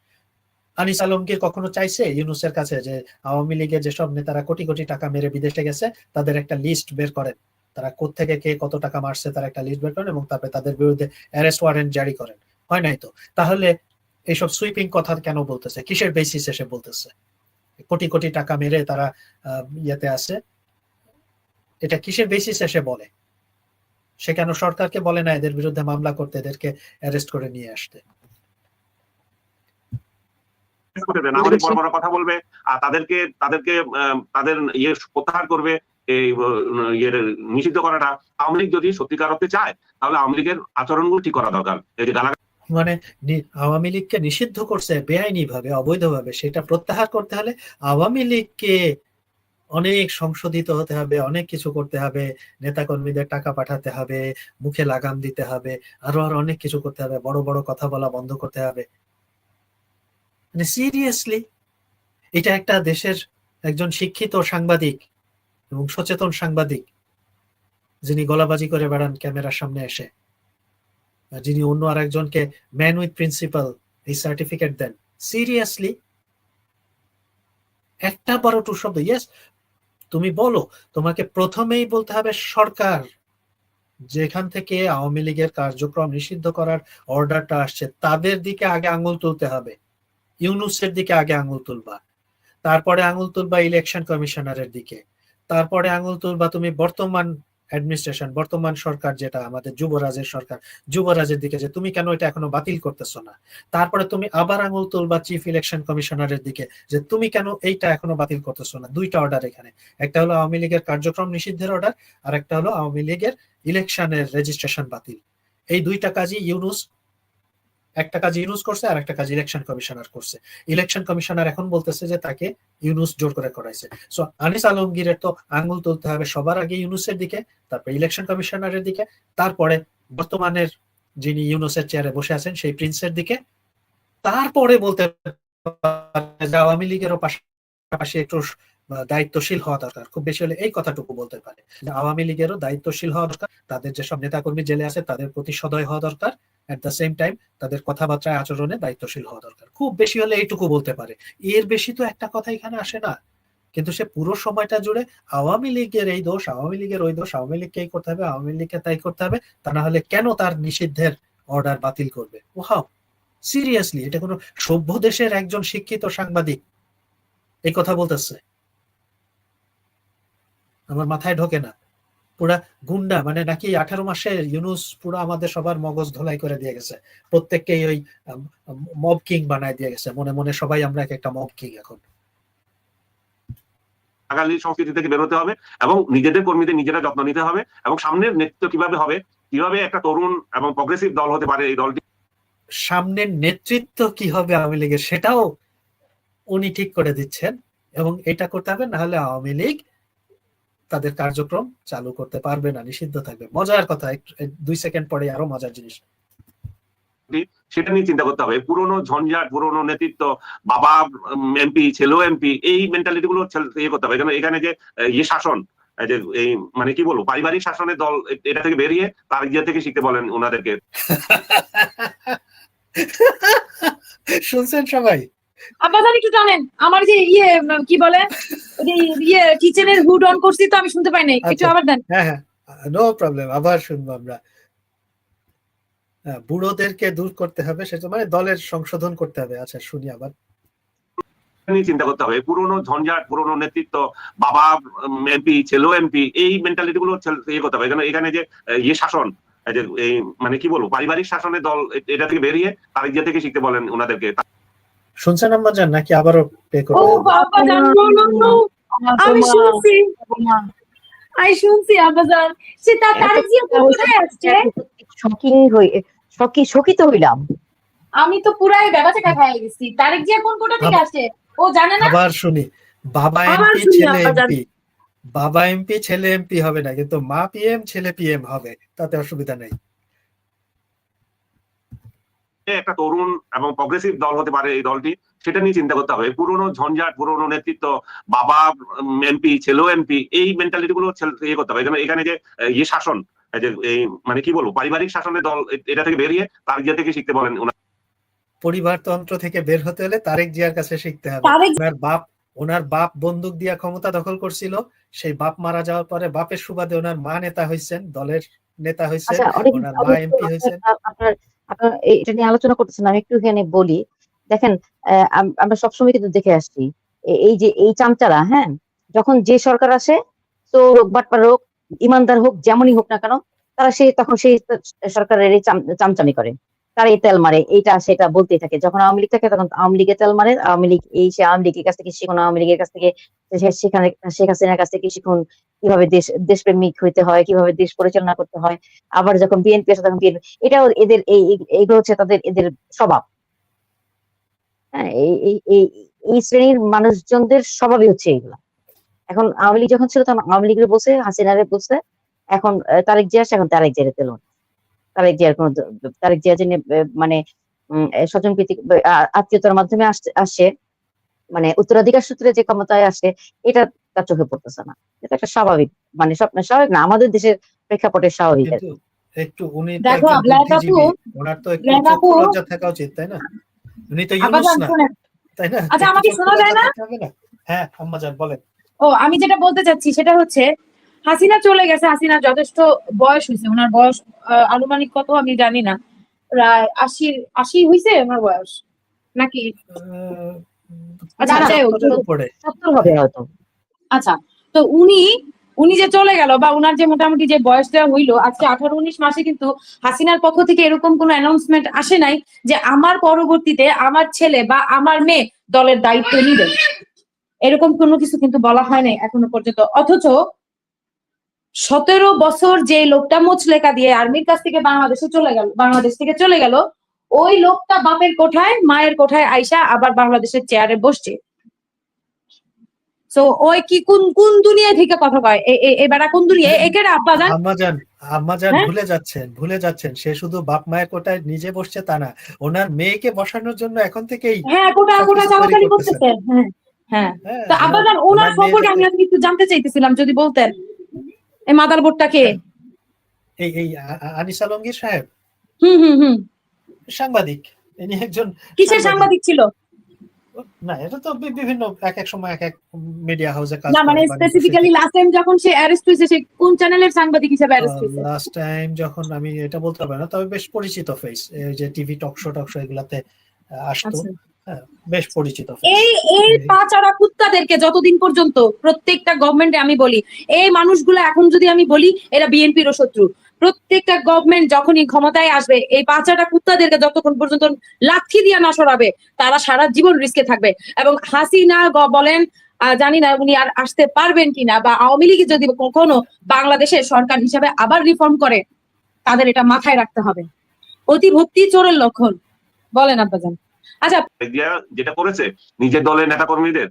আনিস আলমগীর কখনো চাইছে ইউনূসের কাছে যে আওয়ামী লীগের যেসব নেতারা কোটি কোটি টাকা মেরে বিদেশে গেছে তাদের একটা লিস্ট বের করেন, তারা কোত্থেকে কে কত টাকা মারছে তার একটা লিস্ট বের করেন এবং তারপরে তাদের বিরুদ্ধে অ্যারেস্ট ওয়ারেন্ট জারি করেন? হয় নাই তো। তাহলে এইসব সুইপিং কথা কেন বলতেছে? কিসের বেসিস এসে বলতেছে কোটি কোটি টাকা মেরে তারা ইয়েতে আছে? এটা কিসের বেসিস এসে বলে? সে কেন সরকারকে বলে না এদের বিরুদ্ধে মামলা করতে, এদেরকে অ্যারেস্ট করে নিয়ে আসতে? আমাদের বড় বড় কথা বলবে আর তাদেরকে তাদের ইয়ে প্রত্যাহার করবে, এই নিষিদ্ধ করাটা। আওয়ামী লীগ যদি সত্যিকার অর্থে চায় তাহলে আওয়ামী লীগের আচরণগুলো ঠিক করা দরকার। এই যে মানে আওয়ামী লীগকে নিষিদ্ধ করছে বেআইনি ভাবে, অবৈধভাবে, সেটা প্রত্যাহার করতে হলে আওয়ামী লীগকে অনেক সংশোধিত হতে হবে, অনেক কিছু করতে হবে, নেতাকর্মীদের টাকা পাঠাতে হবে, মুখে লাগাম দিতে হবে, আরো অনেক কিছু করতে হবে, বড় বড় কথা বলা বন্ধ করতে হবে। মানে সিরিয়াসলি, এটা একটা দেশের একজন শিক্ষিত সাংবাদিক এবং সচেতন সাংবাদিক যিনি গলাবাজি করে বেড়ান ক্যামেরার সামনে এসে, যিনি অন্য আর একজনকে ম্যান উইথ প্রিন্সিপাল এই সার্টিফিকেট দেন, সিরিয়াসলি একটা বড় টু শব্দ ইয়েস তুমি বলো, তোমাকে প্রথমেই বলতে হবে সরকার যেখান থেকে আওয়ামী লীগের কার্যক্রম নিষিদ্ধ করার অর্ডারটা আসছে তাদের দিকে আগে আঙুল তুলতে হবে। ইউনূসের দিকে আগে আঙুল তুলবা, তারপরে আঙুল তুলবা ইলেকশন কমিশনারের দিকে, তারপরে আঙুল তুলবা তুমি বর্তমান অ্যাডমিনিস্ট্রেশন, বর্তমান সরকার যেটা আমাদের যুবরাজের সরকার, যুবরাজের দিকে যে তুমি কেন এটা এখনো বাতিল করতেছো না। তারপরে তুমি আবার আঙুল তুলবা চিফ ইলেকশন কমিশনারের দিকে যে তুমি কেন এইটা এখনো বাতিল করতেছো না। 2টা অর্ডার এখানে, একটা হলো আওয়ামী লীগের কার্যক্রম নিষিদ্ধের অর্ডার, আর একটা হলো আওয়ামী লীগের ইলেকশনের রেজিস্ট্রেশন বাতিল। এই 2টা কাজই ইউনূস একটা কাজ ইউনুস করছে আর একটা কাজ ইলেকশন কমিশনার করছে। ইলেকশন কমিশনার এখন বলতেছে যে তাকে ইউনুস জোর করে করাইছে। সো আনিস আলমগীরের তো আঙ্গুল তুলতে হবে সবার আগে ইউনুসের দিকে, তারপরে ইলেকশন কমিশনারের দিকে, তারপরে বর্তমানের যিনি ইউনুসের চেয়ারে বসে আছেন সেই প্রিন্সের দিকে, তারপরে বলতে পারে যে আওয়ামী লীগেরও পাশাপাশি একটু দায়িত্বশীল হওয়া দরকার। খুব বেশি হলে এই কথাটুকু বলতে পারে যে আওয়ামী লীগেরও দায়িত্বশীল হওয়া দরকার, তাদের যেসব নেতাকর্মী জেলে আছে তাদের প্রতি সদয় হওয়া দরকার, এট দ্য সেম টাইম তাদের কথাবার্তায় আচরণে দায়িত্বশীল হওয়া দরকার। খুব বেশি হলে এইটুকু বলতে পারে, এর বেশি তো একটা কথা এখানে আসে না। কিন্তু সে পুরো সময়টা জুড়ে আওয়ামী লীগের এই দোষ, আওয়ামী লীগের ওই দোষ, আওয়ামী লীগকে এই করতে হবে, আওয়ামী লীগকে তাই করতে হবে, তা না হলে কেন তার নিষিদ্ধের অর্ডার বাতিল করবে। ওয়াও, সিরিয়াসলি এটা কোনো সভ্য দেশের একজন শিক্ষিত সাংবাদিক এই কথা বলতেছে? আমার মাথায় ঢোকে না। পুরা গুন্ডা মানে নাকি 18 মাসে ইউনুস পুরো আমাদের সবার মগজ ধোলাই করে দিয়ে গেছে, প্রত্যেককেই ওই মব কিং বানায় দিয়ে গেছে, মনে মনে সবাই আমরা এক একটা মব কিং এখন। বাঙালি সংস্কৃতি থেকে বেরোতে হবে এবং নিজেদের কর্মীদের নিজেরা যত্ন নিতে হবে, এবং সামনের নেতৃত্ব কিভাবে হবে, কিভাবে একটা তরুণ এবং প্রগ্রেসিভ দল হতে পারে এই দলটি, সামনের নেতৃত্ব কি হবে আওয়ামী লীগের সেটাও উনি ঠিক করে দিচ্ছেন, এবং এটা করতে হবে, না হলে আওয়ামী লীগ তাদের কার্যক্রম চালু করতে পারবে না, নিষিদ্ধ থাকবে। মজার কথা, 2 সেকেন্ড পরে আরো মজার জিনিস, সেটা নিয়ে চিন্তা করতে হবে। পুরোনো ঝঞ্ঝাট, পুরোনো নেতৃত্ব, বাবা এমপি ছেলেও এমপি, এই মেন্টালিটি গুলো ইয়ে করতে হবে। এখানে যে ইয়ে শাসন, যে এই মানে কি বলবো পারিবারিক শাসনের দল, এটা থেকে বেরিয়ে তার ইয়ে থেকে শিখতে বলেন ওনাদেরকে। শুনছেন সবাই? আব্বাজান একটু জানেন আমার যে কি বলে কিচেনের হুড অন করছি তো আমি শুনতে পাই নাই, একটু আবার দেন। হ্যাঁ হ্যাঁ, নো প্রবলেম, আবার শুনবো আমরা। বুড়োদেরকে দূর করতে হবে, সেটা মানে দলের সংশোধন করতে হবে। আচ্ছা শুনি আবার। চিন্তা করতে হবে, পুরোনো ঝঞ্ঝাট, পুরোনো নেতৃত্ব, বাবা এমপি ছেলেও এমপি, এই মেন্টালিটি গুলো ইয়ে করতে হবে। এখানে যে ইয়ে শাসন, যে এই মানে কি বলবো পারিবারিক শাসনের দল, এটা থেকে বেরিয়ে তার ইয়ে থেকে শিখতে বলেন ওনাদেরকে। শুনছেন আম্মাজান নাকি আবারও প্লে ও করতে? আব্বাজান, নো, আমি শুনছি আব্বাজান, সে তার যে কোথায় আসছে, শকিত হইলাম। আমি তো পুরাই বেবাচাকা খেয়ে গেছি। তারেক জিয়া কোন কোটা থেকে আসছে ও জানে না? আবার শুনি, বাবা এমপি ছেলে এমপি, বাবা এমপি ছেলে এমপি হবে না, কিন্তু মা পিএম ছেলে পিএম হবে, তাতে অসুবিধা নেই। একটা তরুণ এবং প্রগ্রেসিভ দল হতে পারে এই দলটি, সেটা নিয়ে চিন্তা করতে হবে। পুরোনো ঝঞ্ঝাট, পুরোনো নেতৃত্ব, বাবা এমপি ছেলেও এমপি, এই মেন্টালিটি গুলো ইয়ে করতে হবে। এখানে যে ইয়ে শাসন, যে এই মানে কি বলবো পারিবারিক শাসনের দল, এটা থেকে বেরিয়ে তার ইয়ে থেকে শিখতে বলেন। পরিবারতন্ত্র থেকে বের হতে হলে তারেক জিয়ার কাছে শিখতে হবে। ওনার বাপ বন্দুক দিয়া ক্ষমতা দখল করছিল, সেই বাপ মারা যাওয়ার পরে বাপের সুবাদে ওনার মা নেতা হয়েছেন, দলের নেতা হয়েছেন, ওনার মা এমপি হয়েছেন। আপনার এটা নিয়ে আলোচনা করতেছেন, আমি একটু এখানে বলি। দেখেন, আমরা সবসময় কিন্তু দেখে আসছি এই যে এই চামচারা, হ্যাঁ, যখন যে সরকার আসে, তো বাটপার হোক ইমানদার হোক যেমনই হোক না কেন, তারা তখন সেই সরকারের চামচামি করে, তারা এই তেল মারে, এইটা সেটা বলতেই থাকে। যখন আওয়ামী লীগ থাকে তখন আওয়ামী লীগের তেল মারে, আওয়ামী লীগ সে আওয়ামী লীগের কাছ থেকে শিখুন, আওয়ামী লীগের কাছ থেকে সেখানে শেখ হাসিনার কাছ থেকে শিখুন কিভাবে দেশপ্রেমিক হইতে হয়, কিভাবে দেশ পরিচালনা করতে হয়। আবার যখন বিএনপি আসে তখন বিএনপি, এটাও এদের এইগুলো হচ্ছে এদের স্বভাব। হ্যাঁ, এই শ্রেণীর মানুষজনদের স্বভাবই হচ্ছে এইগুলা। এখন আওয়ামী লীগ যখন ছিল তখন আওয়ামী লীগের বলছে, হাসিনারে বলছে, এখন তারেক জিয়া আসে, এখন তারেক জিয়ারে তেল তারেক জিয়া যিনি মানে স্বজন প্রীতি আত্মীয়তার মাধ্যমে আসে, মানে উত্তরাধিকার সূত্রে যে ক্ষমতায় আসে, এটা তার চোখে পড়তেছে না। এটা একটা স্বাভাবিক, মানে স্বাভাবিক না, আমাদের দেশের প্রেক্ষাপটে স্বাভাবিক। একটু উনি দেখো ওনার তো একটু লজ্জা থাকা উচিত, তাই না? উনি তো ইউনুস না, তাই না? আচ্ছা আমাকে শোনা যায় না? হ্যাঁ আম্মাজান বলেন। ও আমি যেটা বলতে চাচ্ছি সেটা হচ্ছে, হাসিনা চলে গেছে, হাসিনার যথেষ্ট বয়স হয়েছে, ওনার বয়স আনুমানিক কত আমি জানি না, প্রায় 80 হয়েছে ওনার বয়স নাকি? আচ্ছা, তো উনি যে চলে গেল বা উনার যে মোটামুটি যে বয়সটা হইলো, আজকে 18-19 মাসে কিন্তু হাসিনার পক্ষ থেকে এরকম কোনো অ্যানাউন্সমেন্ট আসে নাই যে আমার পরবর্তীতে আমার ছেলে বা আমার মেয়ে দলের দায়িত্ব নিবে, এরকম কোনো কিছু কিন্তু বলা হয় নাই এখনো পর্যন্ত। অথচ 17 বছর যে লোকটা মুচলেকা দিয়ে আর্মির কাছ থেকে বাংলাদেশ থেকে চলে গেল, ওই লোকটা বাপের কোঠায় মায়ের কোঠায় আইসা আবার বাংলাদেশের চেয়ারে বসছে। সো ওই কি কোন কোন দুনিয়া থেকে কথা কয়, এবার কোন দুনিয়া একের আব্বা জান? আম্মাজান হ্যাঁ? ভুলে যাচ্ছেন সে শুধু বাপ মায়ের কোটায় নিজে বসছে তা না, ওনার মেয়েকে বসানোর জন্য এখন থেকেই হ্যাঁ, কোটা কোটা সবকিছু তৈরি চাওয়াচালি করতেছেন। করতেছে। হ্যাঁ হ্যাঁ। হ্যাঁ, তো আব্বা জান ওনার ওনার মেয়ে সম্পর্কে আমি যাতে আজকে একটু জানতে চাইতেছিলাম, যদি বলতেন এই মাদার বোর্ডটা কে? এই আনিস আলমগীর সাহেব হুম। সাংবাদিক, ইনি একজন কিসের সাংবাদিক ছিল? না, এটা তো বিভিন্ন এক এক সময় এক এক মিডিয়া হাউসে কাজ না মানে করে বা স্পেসিফিক্যালি লাস্ট টাইম যখন সে অ্যারেস্ট হয়েছে সে কোন চ্যানেলের সাংবাদিক হিসেবে অ্যারেস্ট হয়েছে? লাস্ট টাইম যখন আমি এটা বলতে পারবো না, তবে বেশ পরিচিত ফেস, যে টিভি টক শো এগুলাতে আসতো। আচ্ছা। হ্যাঁ, বেশ পরিচিত এই পাচারা কুত্তাদেরকে যতদিন পর্যন্ত প্রত্যেকটা গভর্নমেন্টে, আমি বলি এই মানুষগুলো এখন যদি আমি বলি এরা বিএনপির শত্রু, প্রত্যেকটা গভর্নমেন্ট যখনই ক্ষমতায় আসবে এই পাচারা কুত্তাদেরকে যতক্ষণ পর্যন্ত লাঠি দিয়ে না সরাবে তারা সারা জীবন রিস্কে থাকবে। এবং হাসিনা বলেন, জানি না উনি আর আসতে পারবেন কিনা, বা আওয়ামী লীগ যদি কখনো বাংলাদেশের সরকার হিসাবে আবার রিফর্ম করে তাদের এটা মাথায় রাখতে হবে। অতি ভক্তি চোরের লক্ষণ। বলেন আব্বাজান। আচ্ছা, যেটা করেছে নিজের দলের নেতা কর্মীদের,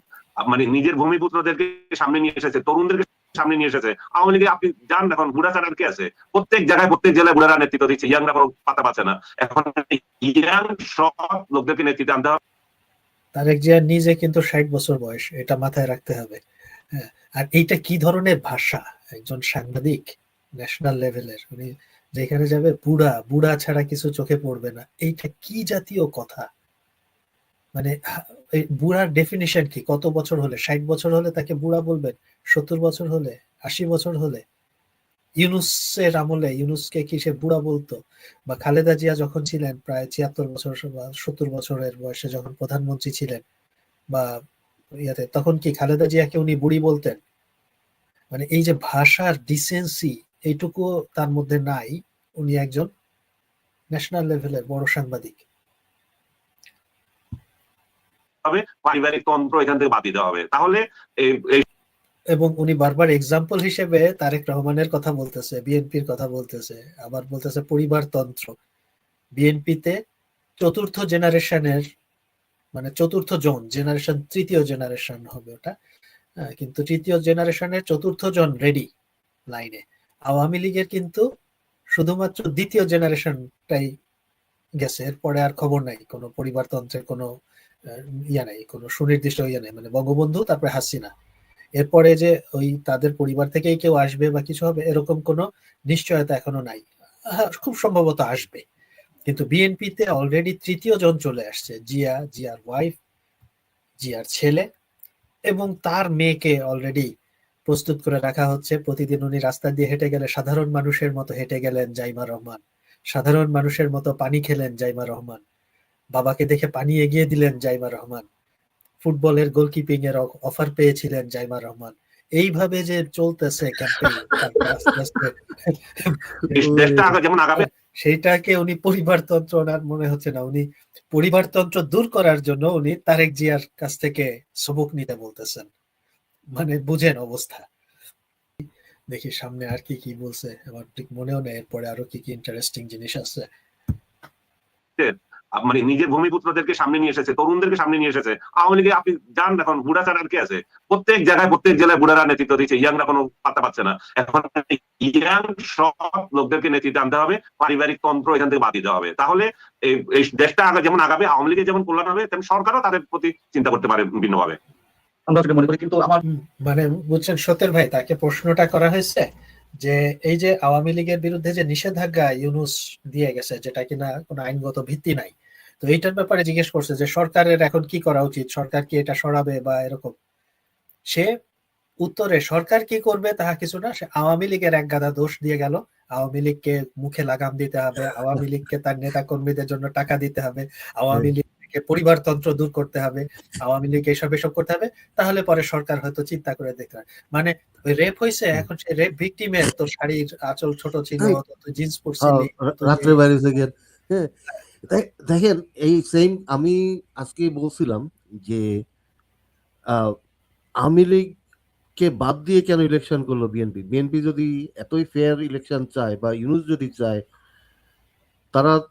মানে নিজের ভূমিপুত্রদেরকে সামনে নিয়ে এসেছে, তরুণদেরকে সামনে নিয়ে এসেছে। আওয়ামী লীগে আপনি যান, এখন বুড়া ছাড়ার কে আছে? প্রত্যেক জায়গায় প্রত্যেক জেলায় বুড়ারা নেতৃত্ব দিচ্ছে, ইয়াংরা কোনো পাতা পাচ্ছে না। এখন ইয়াং সব লোকদেরকে নেতৃত্বে আনতে হবে। তারেক জিয়া নিজে কিন্তু 60 বছর বয়স, এটা মাথায় রাখতে হবে। হ্যাঁ, আর এইটা কি ধরনের ভাষা, একজন সাংবাদিক ন্যাশনাল লেভেলের, উনি যেখানে যাবে বুড়া বুড়া ছাড়া কিছু চোখে পড়বে না, এইটা কি জাতীয় কথা? মানে এই বুড়ার ডেফিনিশন কি? কত বছর হলে? 60 বছর হলে তাকে বুড়া বলবেন? 70 বছর হলে? 80 বছর হলে? ইউনুসের আমলে ইউনুসকে কি সে বুড়া বলতো? বা খালেদা জিয়া যখন ছিলেন প্রায় 76 বছর বা 70 বছরের বয়সে যখন প্রধানমন্ত্রী ছিলেন, বা ইয়াতে, তখন কি খালেদা জিয়াকে উনি বুড়ি বলতেন? মানে এই যে ভাষার ডিসেন্সি, এইটুকু তার মধ্যে নাই। উনি একজন ন্যাশনাল লেভেলের বড় সাংবাদিক। পারিবারিক তন্ত্র এখান থেকে বাদ দিতে হবে, তাহলে এবং উনি বারবার এক্সাম্পল হিসেবে তারেক রহমানের কথা বলতেছে, বিএনপির কথা বলতেছে, আবার বলতেছে পরিবারতন্ত্র। বিএনপিতে চতুর্থ জেনারেশনের, মানে চতুর্থ জেনারেশন, তৃতীয় জেনারেশন হবে ওটা, কিন্তু তৃতীয় জেনারেশনের চতুর্থ জন রেডি লাইনে। আওয়ামী লীগের কিন্তু শুধুমাত্র দ্বিতীয় জেনারেশনটাই গেছে, এরপরে আর খবর নাই, কোনো পরিবারতন্ত্রের কোনো ইয়া নাই, কোনো সুনির্দিষ্ট ইয়া নাই। মানে বঙ্গবন্ধু, তারপরে হাসিনা, এরপরে যে ওই তাদের পরিবার থেকেই কেউ আসবে বা কিছু হবে এরকম কোনো নিশ্চয়তা এখনো নাই। খুব সম্ভবত আসবে, কিন্তু বিএনপিতে অলরেডি তৃতীয় জন চলে আসছে, জিয়ার ওয়াইফ, জিয়ার ছেলে এবং তার মেয়েকে অলরেডি প্রস্তুত করে রাখা হচ্ছে। প্রতিদিন উনি রাস্তা দিয়ে হেঁটে গেলে সাধারণ মানুষের মতো হেঁটে গেলেন জাইমা রহমান, সাধারণ মানুষের মতো পানি খেলেন জাইমা রহমান, বাবাকে দেখে পানি এগিয়ে দিলেন জাইমা রহমান, ফুটবলের গোলকিপিং এর অফার পেয়েছিলেন জাইমা রহমান। এইভাবে যে চলতেছে ক্যাম্পেইন, তারপর আস্তে আস্তে দেশটা যেমন আগাবে, সেইটাকে উনি পরিবারতন্ত্র, ওনার মনে হচ্ছে না। উনি পরিবারতন্ত্র দূর করার জন্য উনি তারেক জিয়ার কাছ থেকে সবক নিতে বলতেছেন। মানে বুঝেন অবস্থা। দেখি সামনে আর কি কি বলছে, আমার ঠিক মনেও নেই এরপরে আরো কি কি ইন্টারেস্টিং জিনিস আছে। মানে নিজের ভূমিপুত্রদেরকে সামনে নিয়ে এসেছে, তরুণদেরকে সামনে নিয়ে এসেছে। আওয়ামী লীগে আপনি যান, এখন বুড়া ছাড়ার কে আছে? প্রত্যেক জায়গায় প্রত্যেক জেলায় বুড়ারা নেতৃত্ব দিচ্ছে, ইয়াংরা কোনো পাত্তা পাচ্ছে না। এখন ইয়াং সব লোকদেরকে নেতৃত্বে আনতে হবে, পারিবারিক তন্ত্র এখান থেকে বাদ দিতে হবে, তাহলে এই দেশটা যেমন আগাবে, আওয়ামী লীগের যেমন কল্যাণ হবে, তেমন সরকারও তাদের প্রতি চিন্তা করতে পারে ভিন্নভাবে। আমরা সেটা মনে করি, কিন্তু আমার মানে বুঝছেন সতের ভাই, তাকে প্রশ্নটা করা হয়েছে যে এই যে আওয়ামী লীগের বিরুদ্ধে যে নিষেধাজ্ঞা ইউনুস দিয়ে গেছে, যেটা কিনা কোনো আইনগত ভিত্তি নাই, তো এইটার ব্যাপারে জিজ্ঞেস করছে যে সরকারের এখন কি করা উচিত, সরকার কি এটা সরাবে বা এরকম। সে উত্তরে সরকার কি করবে তাহা কিছু না, সে আওয়ামী লীগের এক গাদা দোষ দিয়ে গেল। আওয়ামী লীগকে মুখে লাগাম দিতে হবে, আওয়ামী লীগকে তার নেতা কর্মীদের জন্য টাকা দিতে হবে, আওয়ামী লীগকে পরিবারতন্ত্র দূর করতে হবে, আওয়ামী লীগ এসব করতে হবে, তাহলে পরে সরকার হয়তো চিন্তা করে দেখতে হবে। মানে ওই রেপ হয়েছে, এখন সে রেপ ভিকটিমের তো শাড়ির আঁচল ছোট ছিল, তো জিন্স পরছিলি, রাত্রে বাইরে থেকে। হ্যাঁ, দেখেন এই সেম আমি আজকে বলছিলাম যে আওয়ামী লীগকে বাদ দিয়ে কেন ইলেকশন করলো বিএনপি? বিএনপি যদি এতই ফেয়ার ইলেকশন চায় বা ইউনুস যদি চায়,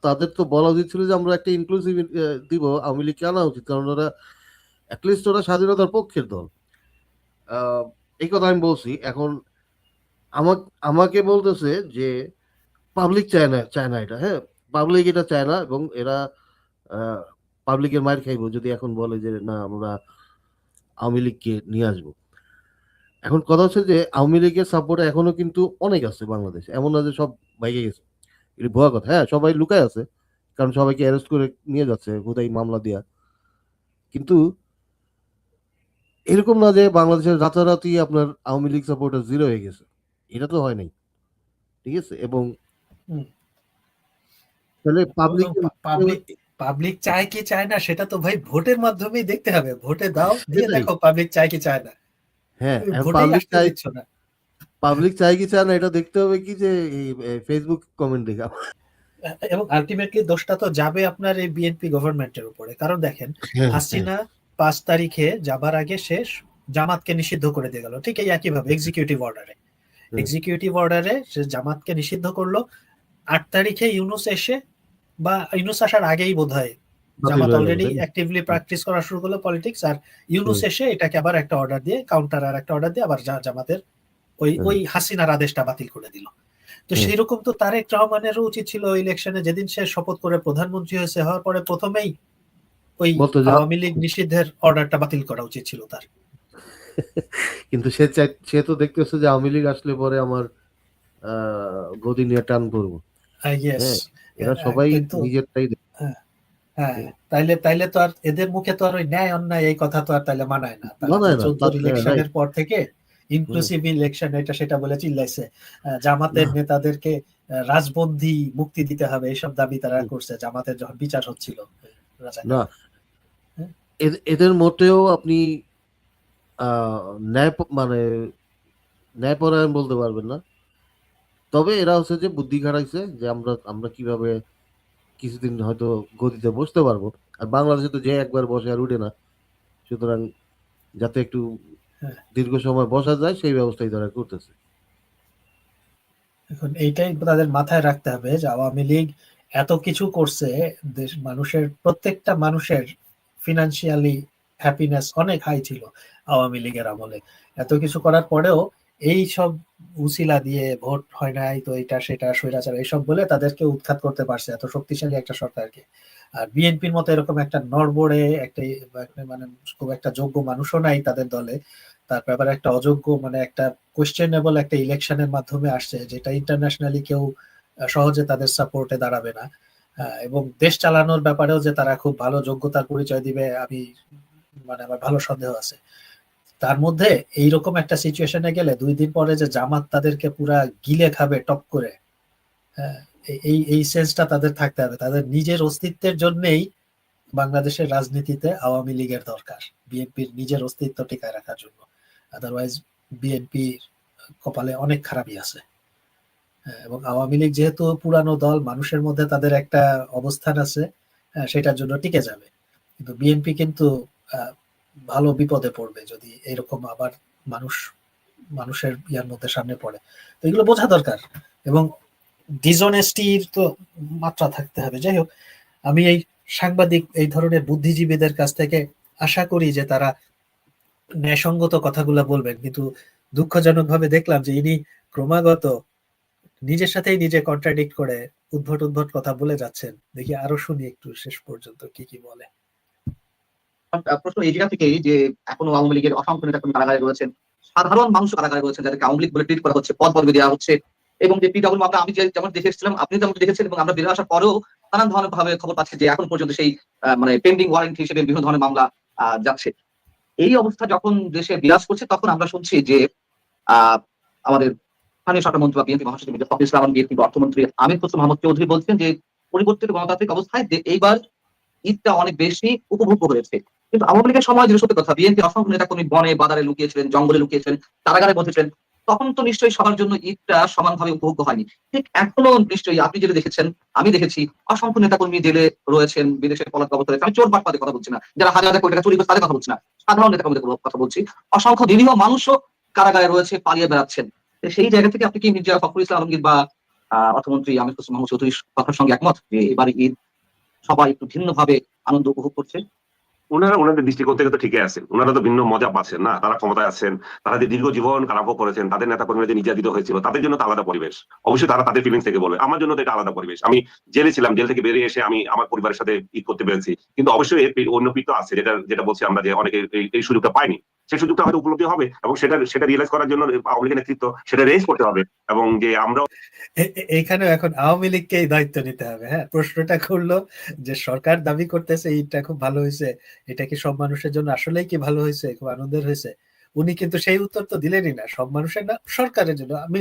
তাদের তো বলা উচিত ছিল যে আমরা একটা ইনক্লুসিভ দিব, আওয়ামী লীগকে আনা উচিত, কারণ ওরা অ্যাটলিস্ট ওরা স্বাধীনতার পক্ষের দল। এই কথা আমি বলছি। এখন আমাকে বলতেছে যে পাবলিক চায় না এটা, হ্যাঁ পাবলিক এটা চায় না, এবং এরা পাবলিকের মার খাইবো যদি এখন বলে যে না আমরা আওয়ামী লীগকে নিয়ে আসবো। এখন কথা হচ্ছে যে আওয়ামী লীগের সাপোর্ট এখনো কিন্তু অনেক আছে বাংলাদেশ, এমন না যে সব ভাইগে গেছে, এটা ভুয়া কথা। হ্যাঁ সবাই লুকায় আছে, কারণ সবাইকে অ্যারেস্ট করে নিয়ে যাচ্ছে হুদাই মামলা দিয়া। কিন্তু এরকম না যে বাংলাদেশের রাতারাতি আপনার আওয়ামী লীগ সাপোর্টার জিরো হয়ে গেছে, এটা তো হয় নাই, ঠিক আছে। এবং হুম। তাহলে পাবলিক পাবলিক চায় কি চায় না সেটা তো ভাই ভোটের মাধ্যমেই দেখতে হবে। ভোটে দাও, দিয়ে সেটাই। দেখো পাবলিক চায় কি চায় না। হ্যাঁ তুমি এখন ভোটেই পাবলিক আসতে দিচ্ছ না। চাই কি চায় না এটা দেখতে হবে কি যে ফেসবুক কমেন্ট দেখা। এবং আলটিমেটলি দোষটা তো যাবে আপনার এই বিএনপি গভর্নমেন্টের উপরে। কারণ দেখেন, হ্যাঁ, হাসিনা 5 তারিখে যাবার আগে শেষ জামাতকে নিষিদ্ধ করে দিয়ে গেল, ঠিক এই একইভাবে এক্সিকিউটিভ অর্ডারে। হুম। এক্সিকিউটিভ অর্ডারে সে জামাতকে নিষিদ্ধ করলো। 8 তারিখে ইউনূস এসে, বা ইউনূস আসার আগেই বোধহয় বাতিল জামাত হয়ে গেল, অলরেডি তাই না? অ্যাক্টিভলি প্র্যাকটিস করা শুরু করলো পলিটিক্স, আর ইউনূস এসে এটাকে আবার একটা অর্ডার দিয়ে, কাউন্টার আর একটা অর্ডার দিয়ে আবার জামাতের ওই হাসিনার আদেশটা বাতিল করে দিল। তো হুম। সেই রকম তো তারেক রহমানেরও উচিত ছিল ইলেকশনে যেদিন সে শপথ করে প্রধানমন্ত্রী হয়েছে, হওয়ার পরে প্রথমেই ওই বলতো যে আওয়ামী লীগ নিষিদ্ধের অর্ডারটা বাতিল করা উচিত ছিল তার। কিন্তু সে তো দেখতেছে যে আওয়ামী লীগ আসলে পরে আমার গদি নিয়ে টান পড়বো। ইয়েস, হ্যাঁ এরা সবাই কিন্তু নিজেরটাই হ্যাঁ, তাইলে তো আর এদের মুখে তো আর ওই ন্যায় অন্যায় এই কথা তো আর তাইলে মানায় না। তারা মানায় না, 14 ইলেকশনের right. পর থেকে ইনক্লুসিভ ইলেকশন এটা সেটা বলে চিল্লাইছে। জামাতের নেতাদেরকে রাজবন্দী মুক্তি দিতে হবে, এইসব দাবি তারা করছে জামাতের যখন বিচার হচ্ছিল। না এদের মোটেও আপনি মানে ন্যায়পরায়ণ বলতে পারবেন না। তবে এরা হচ্ছে যে বুদ্ধি খাটাইছে যে আমরা কিভাবে কিছুদিন হয়তো গদিতে বসতে পারবো। আর বাংলাদেশে তো যে একবার বসে আর উঠে না, সুতরাং যাতে একটু দীর্ঘ সময় বসা যায় সেই ব্যবস্থাই তারা করতেছে। এখন এইটাই তাদের মাথায় রাখতে হবে যে আওয়ামী লীগ এত কিছু করছে, দেশ মানুষের প্রত্যেকটা মানুষের ফিনান্সিয়ালি হ্যাপিনেস অনেক হাই ছিল আওয়ামী লীগের আমলে। এত কিছু করার পরেও এই সব উসিলা দিয়ে ভোট হয় নাই তো এটা সেটা স্বৈরাচার এইসব বলে তাদেরকে উৎখাত করতে পারছে এত শক্তিশালী একটা সরকারকে। আর বিএনপির মতো এরকম একটা নড়বড়ে একটা মানে খুব একটা যোগ্য মানুষও নাই তাদের দলে, তারপর আবার একটা অযোগ্য মানে একটা কোয়েশ্চেনেবল একটা ইলেকশনের মাধ্যমে আসছে যেটা ইন্টারন্যাশনালি কেউ সহজে তাদের সাপোর্টে দাঁড়াবে না। এবং দেশ চালানোর ব্যাপারেও যে তারা খুব ভালো যোগ্যতার পরিচয় দিবে আমি মানে আমার ভালো সন্দেহ আছে। তার মধ্যে এইরকম একটা সিচুয়েশনে গেলে 2 দিন পরে যে জামাত তাদেরকে পুরা গিলে খাবে টপ করে, এই সেন্সটা তাদের থাকতে হবে। তাদের নিজের অস্তিত্বের জন্যই বাংলাদেশের রাজনীতিতে আওয়ামী লীগের দরকার, বিএনপির নিজের অস্তিত্ব টিকায় রাখার জন্য। আদারওয়াইজ বিএনপির কপালে অনেক খারাপই আছে। এবং আওয়ামী লীগ যেহেতু পুরানো দল, মানুষের মধ্যে তাদের একটা অবস্থান আছে, সেটার জন্য টিকে যাবে। কিন্তু বিএনপি কিন্তু ভালো বিপদে পড়বে যদি এরকম আবার মানুষের ইয়ার মধ্যে সামনে পড়ে। তো এগুলো বোঝা দরকার এবং ডিসঅনেস্টির তো মাত্রা থাকতে হবে। যাই হোক, আমি এই সাংবাদিক এই ধরনের বুদ্ধিজীবীদের কাছ থেকে আশা করি যে তারা ন্যায়সঙ্গত কথাগুলো বলবেন, কিন্তু দুঃখজনকভাবে দেখলাম যে ইনি ক্রমাগত নিজের সাথেই নিজে কন্ট্রাডিক্ট করে উদ্ভট কথা বলে যাচ্ছেন। দেখি আরো শুনি একটু শেষ পর্যন্ত কি বলে। প্রশ্ন এই জায়গা থেকেই যে এখনো আওয়ামী লীগের অসংখ্য নেতা কর্মী কারাগারে রয়েছেন, সাধারণ মানুষ কারাগারে রয়েছেন, যাদেরকে আওয়ামী লীগ বলে ট্রিট করা হচ্ছে, পদ পদবি দেওয়া হচ্ছে, এবং যে পিডব্লিউ মামলা আমি যেমন দেখে এসেছিলাম, আপনি যেমন দেখেছেন, এবং আমরা বেরিয়ে আসার পরেও নানান ধরনের ভাবে খবর পাচ্ছি যে এখন পর্যন্ত সেই মানে পেন্ডিং ওয়ারেন্ট হিসেবে বিভিন্ন ধরনের মামলা যাচ্ছে। এই অবস্থা যখন দেশে বিরাজ করছে তখন আমরা শুনছি যে আমাদের স্থানীয় সরকারমন্ত্রী বা বিএনপি মহাসচিব ফখরুল ইসলাম, বিএনপি অর্থমন্ত্রী আমির খসরু মাহমুদ চৌধুরী বলছেন যে পরিবর্তিত গণতান্ত্রিক অবস্থায় এইবার ঈদটা অনেক বেশি উপভোগ্য হয়েছে। কিন্তু আওয়ামী লীগের সময় যেটা সত্যি কথা, বিএনপি অসংখ্য নেতাকর্মী বনে বাজারে লুকিয়েছিলেন, জঙ্গলে লুকিয়েছিলেন, কারাগারে বসেছিলেন, তখন তো নিশ্চয়ই সবার জন্য ঈদটা সমানভাবে উপভোগ্য হয়নি। ঠিক এখনো নিশ্চয়ই আপনি যেটা দেখেছেন, আমি দেখেছি অসংখ্য নেতাকর্মী জেলে রয়েছেন, বিদেশে পলাতক অবস্থায় রয়েছেন। আমি চোর বাটপাদের কথা বলছি না, যারা হাজার হাজার কোটি টাকা চুরি করছে তাদের কথা বলছি না, সাধারণ নেতাকর্মীদের কথা বলছি। অসংখ্য নিরীহ মানুষও কারাগারে রয়েছে, পালিয়ে বেড়াচ্ছেন। সেই জায়গা থেকে আপনি কি মির্জা ফখরুল ইসলাম আলমগীর বা অর্থমন্ত্রী আমির হোসেন মোহাম্মদ চৌধুরীর কথার সঙ্গে একমত যে এবার ঈদ সবাই একটু ভিন্নভাবে আনন্দ উপভোগ করছে? ওনাদের দৃষ্টিকোণ থেকে তো ঠিকই আছেন, ওনারা তো ভিন্ন মজা পাচ্ছেন না, তারা ক্ষমতায় আছেন, তারা যে দীর্ঘ জীবন কারাভোগ করেছেন, তাদের নেতা কর্মীরা যে নির্যাতিত হয়েছিল, তাদের জন্য তো আলাদা পরিবেশ। অবশ্যই তারা তাদের ফিলিংস থেকে বলে, আমার জন্য তো এটা আলাদা পরিবেশ। আমি জেলে ছিলাম, জেল থেকে বেরিয়ে এসে আমি আমার পরিবারের সাথে ঈদ করতে পেরেছি, কিন্তু অবশ্যই অন্য পিঠ তো আছে, যেটা যেটা বলছি আমরা, যে অনেকে এই সুযোগটা পায়নি। সেই সুযোগটা হয়তো উপলব্ধি হবে, এবং সেটা রিয়েলাইজ করার জন্য আওয়ামী লীগের নেতৃত্ব সেটা রেজ করতে হবে, এবং যে আমরা এইখানে এখন আওয়ামী লীগকেই দায়িত্ব নিতে হবে। হ্যাঁ, প্রশ্নটা করলো যে সরকার দাবি করতেছে ঈদটা খুব ভালো হয়েছে, এটা কি সব মানুষের জন্য আসলেই কি ভালো হয়েছে, খুব আনন্দের হয়েছে? উনি কিন্তু সেই উত্তর তো দিলেনই না, সব মানুষের না, সরকারের জন্য। আমি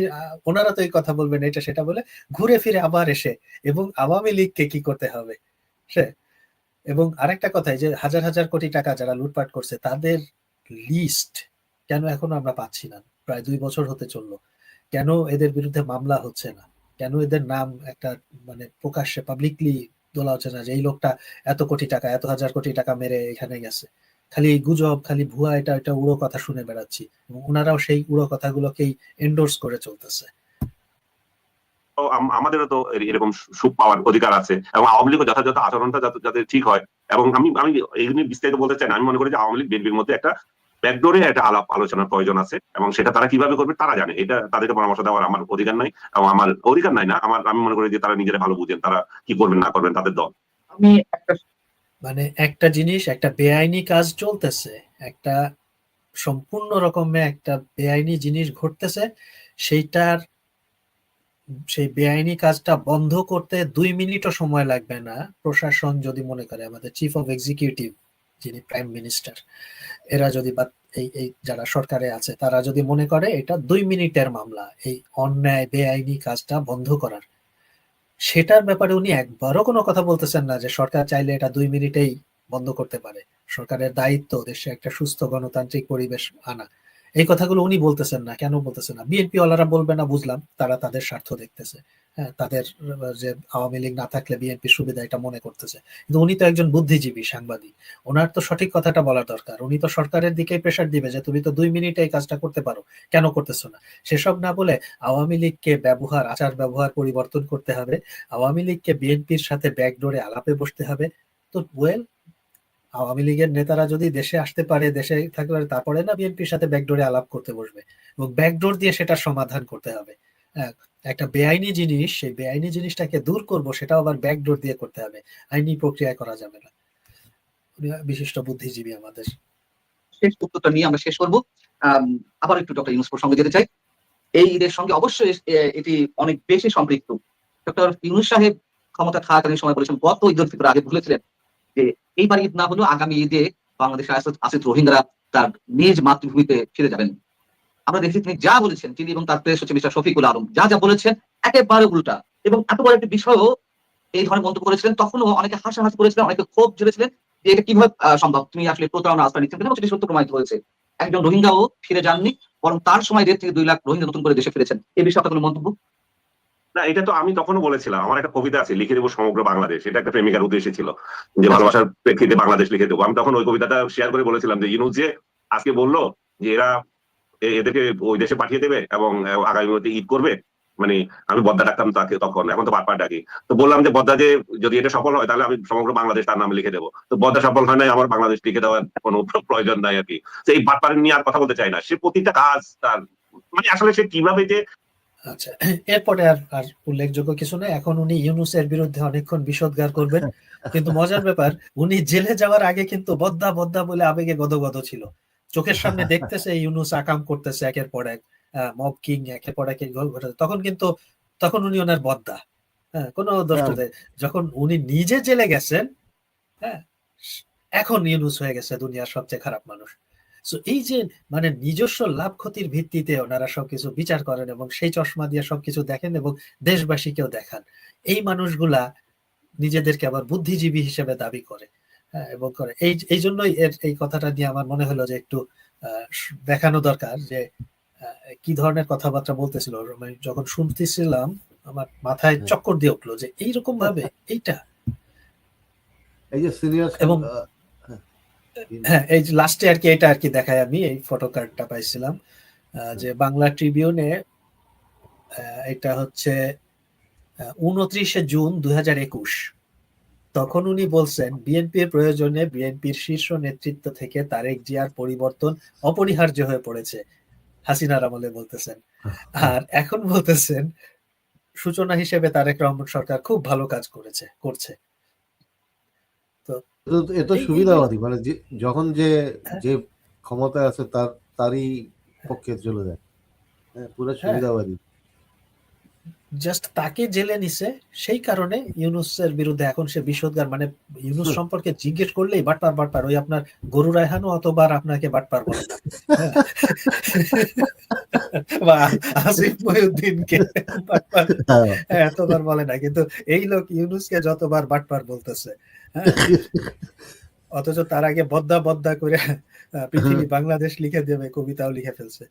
ওনারা তো এই কথা বলবেন, এটা সেটা বলে ঘুরে ফিরে আবার এসে এবং আওয়ামী লীগকে কি করতে হবে সে। এবং আরেকটা কথা, এই যে হাজার হাজার কোটি টাকা যারা লুটপাট করছে তাদের লিস্ট কেন এখনো আমরা পাচ্ছি না? প্রায় 2 বছর হতে চললো, কেন এদের বিরুদ্ধে মামলা হচ্ছে না? কেন এদের নাম একটা মানে প্রকাশ্যে পাবলিকলি তোলা হচ্ছে না যে এই লোকটা এত কোটি টাকা, এত হাজার কোটি টাকা মেরে এখানে গেছে? খালি গুজব, খালি ভুয়া, এটা উড়ো কথা শুনে বেড়াচ্ছি, এবং ওনারাও সেই উড়ো কথাগুলোকেই এন্ডোর্স করে চলতেছে। আমাদেরও তো এরকম সুখ পাওয়ার অধিকার আছে, এবং আওয়ামী লীগের যথাযথ আচরণটা যাতে ঠিক হয়। এবং আমি এই নিয়ে বিস্তারিত বলতে চাই না, আমি মনে করি যে আওয়ামী লীগ বিএনপির মধ্যে একটা ব্যাকডোরে একটা আলাপ আলোচনার প্রয়োজন আছে, এবং সেটা তারা কিভাবে করবে তারা জানে। এটা তাদেরকে পরামর্শ দেওয়ার আমার অধিকার নাই, এবং আমার অধিকার নাই না, আমি মনে করি যে তারা নিজেরা ভালো বুঝেন তারা কি করবেন না করবেন, তাদের দল। আমি একটা মানে একটা জিনিস, একটা বেআইনি কাজ চলতেছে, একটা সম্পূর্ণ রকমের একটা বেআইনি জিনিস ঘটতেছে, সেই বেআইনি কাজটা বন্ধ করতে 2 মিনিটও সময় লাগবে না। প্রশাসন যদি মনে করে, আমাদের চিফ অফ এক্সিকিউটিভ যিনি প্রাইম মিনিস্টার, এরা যদি বা এই যারা সরকারে আছে তারা যদি মনে করে এটা 2 মিনিটের মামলা, এই অন্যায় বেআইনি কাজটা বন্ধ করার, সেটার ব্যাপারে উনি একবারও কোনো কথা বলতেছেন না যে সরকার চাইলে এটা 2 মিনিটেই বন্ধ করতে পারে। সরকারের দায়িত্ব দেশে একটা সুস্থ গণতান্ত্রিক পরিবেশ আনা, এই কথাগুলো উনি বলতেছেন না। কেন বলতেছেন না? বিএনপি ওয়ালারা বলবে না, বুঝলাম, তারা তাদের স্বার্থ দেখতেছে। হ্যাঁ, তাদের যে আওয়ামী লীগ না থাকলে বিএনপি সুবিধা, এটা মনে করতেছে। কিন্তু উনি তো একজন বুদ্ধিজীবী সাংবাদিক, ওনার তো সঠিক কথাটা বলা দরকার। উনি তো সরকারের দিকে প্রেশার দিবে যে তুমি তো 2 মিনিটে এই কাজটা করতে পারো, কেন করতেছো না? সেসব না বলে আওয়ামী লীগকে আচার ব্যবহার পরিবর্তন করতে হবে, আওয়ামী লীগকে বিএনপির সাথে ব্যাকডোরে আলাপে বসতে হবে। তো ওয়েল, আওয়ামী লীগের নেতারা যদি দেশে আসতে পারে, দেশে থাকতে পারে, তারপরে না বিএনপির সাথে ব্যাকডোরে আলাপ করতে বসবে, এবং ব্যাকডোর দিয়ে সেটা সমাধান করতে হবে। একটা বেআইনি জিনিস, সেই বেআইনি জিনিসটাকে দূর করব, সেটাও আবার ব্যাকডোর দিয়ে করতে হবে, আইনি প্রক্রিয়ায় করা যাবে না। উনি বিশিষ্ট বুদ্ধিজীবী আমাদের। শেষ উত্তরটা নিয়ে আমরা শেষ করবো। আবার একটু ডক্টর ইউনূস প্রসঙ্গে যেতে চাই। এই ঈদের সঙ্গে অবশ্যই এটি অনেক বেশি সম্পৃক্ত। ডক্টর ইউনূস সাহেব ক্ষমতা থাকাকালীন সময় বলেছেন, গত ঈদ উল ফিতর আগে বলেছিলেন যে এইবার ঈদ না হলেও আগামী ঈদে বাংলাদেশে আসিত রোহিঙ্গারা তার নিজ মাতৃভূমিতে ফিরে যাবেন। আমরা দেখি তিনি যা বলেছেন, তিনি এবং তার প্রেস সচিব মিস্টার শফিকুল আলম যা বলেছেন একেবারে উল্টা। এবং এত বড় একটি বিষয়ও এই ধরনের মন্তব্য করেছিলেন, তখনও অনেকে হাসাহাসি করেছিলেন, অনেকে ক্ষোভ ঝেড়েছিলেন যে এটা কিভাবে সম্ভব, তুমি আসলে প্রতারণা আস্থা নিচ্ছেন কিনা। সেটি সত্য প্রমাণিত হয়েছে। একজন রোহিঙ্গাও ফিরে যাননি, বরং তার সময় 1.5 থেকে 2 লাখ রোহিঙ্গা নতুন করে দেশে ফিরেছেন। এই বিষয়টা কোনো মন্তব্য? না, এটা তো আমি তখনও বলেছিলাম, আমার একটা কবিতা আছে, লিখে দেবো সমগ্র বাংলাদেশ, এটা একটা প্রেমিকার উদ্দেশ্যে ছিল, যে ভালোবাসার প্রেক্ষিতে বাংলাদেশ লিখে দেবো। আমি তখন ওই কবিতাটা শেয়ার করে বলেছিলাম যে ইউনূস যে আজকে বললো যে এরা এদেরকে ওই দেশে পাঠিয়ে দেবে এবং আগামী মধ্যে ঈদ করবে, মানে আমি বদ্দা ডাকতাম তাকে তখন, এখন তো বারবার ডাকি। তো বললাম যে বদ্দা যে যদি এটা সফল হয় তাহলে আমি সমগ্র বাংলাদেশ তার নামে লিখে দেবো। তো বদ্দা সফল হয় নাই, আমার বাংলাদেশ লিখে দেওয়ার কোনো প্রয়োজন নাই আর কি। তো এই বারবার নিয়ে আর কথা বলতে চাই না। সে প্রতিটা কাজ তার, মানে আসলে সে কিভাবে যে। আচ্ছা, এরপরে আর উল্লেখযোগ্য কিছু নেই। এখন উনি ইউনূসের বিরুদ্ধে অনেকক্ষণ বিষোদ্গার করবেন, কিন্তু মজার ব্যাপার, উনি জেলে যাওয়ার আগে কিন্তু বদ্দা বদ্দা বলে আবেগে গদগদ ছিল। চোখের সামনে দেখতেছে ইউনূস আকাম করতেছে একের পর এক, মব কিং একের পর এক ঘটেছে, তখন উনি ওনার বদ্দা। হ্যাঁ, কোনো দোষ নেই। যখন উনি নিজে জেলে গেছেন, হ্যাঁ, এখন ইউনূস হয়ে গেছে দুনিয়ার সবচেয়ে খারাপ মানুষ। সো এই যে মানে নিজস্ব লাভ ক্ষতির ভিত্তিতে ওনারা সবকিছু বিচার করেন এবং সেই চশমা দিয়ে সবকিছু দেখেন এবং দেশবাসীকেও দেখান, এই মানুষগুলা নিজেদেরকে আবার বুদ্ধিজীবী হিসেবে দাবি করে। হ্যাঁ, এবং করে এই জন্যই এই কথাটা নিয়ে আমার মনে হলো যে একটু দেখানো দরকার যে কি ধরনের কথাবার্তা বলতেছিল। মানে যখন শুনতেছিলাম আমার মাথায় চক্কর দিয়ে উঠলো যে এইরকম ভাবে এইটা, এই যে সিনিয়র এবং হ্যাঁ, এই লাস্টে আর কি এটা আর কি দেখায়, আমি এই ফটো কার্ডটা পাইছিলাম যে বাংলা ট্রিবিউনে, এটা হচ্ছে 29 জুন 2021 তখন উনি বলছেন বিএনপির প্রয়োজনে বিএনপির শীর্ষ নেতৃত্ব থেকে তারেক জিয়ার পরিবর্তন অপরিহার্য হয়ে পড়েছে, হাসিনার আমলে বলতেছেন। আর এখন বলতেছেন সূচনা হিসেবে তারেক রহমান সরকার খুব ভালো কাজ করছে। এত সুবিধাবাদী, মানে যখন যে ক্ষমতায় আছে তারই পক্ষে চলে যায়, পুরো সুবিধাবাদী। জাস্ট তাকে জেলে নিছে, সেই কারণে ইউনূসের বিরুদ্ধে এখন সে বিষোদ্গার, মানে ইউনূস সম্পর্কে জিজ্ঞেস করলেই বাটপার, ওই আপনার গরু রায়হানও অতবার আপনাকে বাটপার বলে না, বা আসিফ মহিউদ্দিনকে বাটপার এতবার বলে না, কিন্তু এই লোক ইউনূসকে যতবার বাটপার বলতেছে, অথচ তার আগে বদ্দা করে পৃথিবী বাংলাদেশ লিখে দেবে কবিতাও লিখে ফেলছে।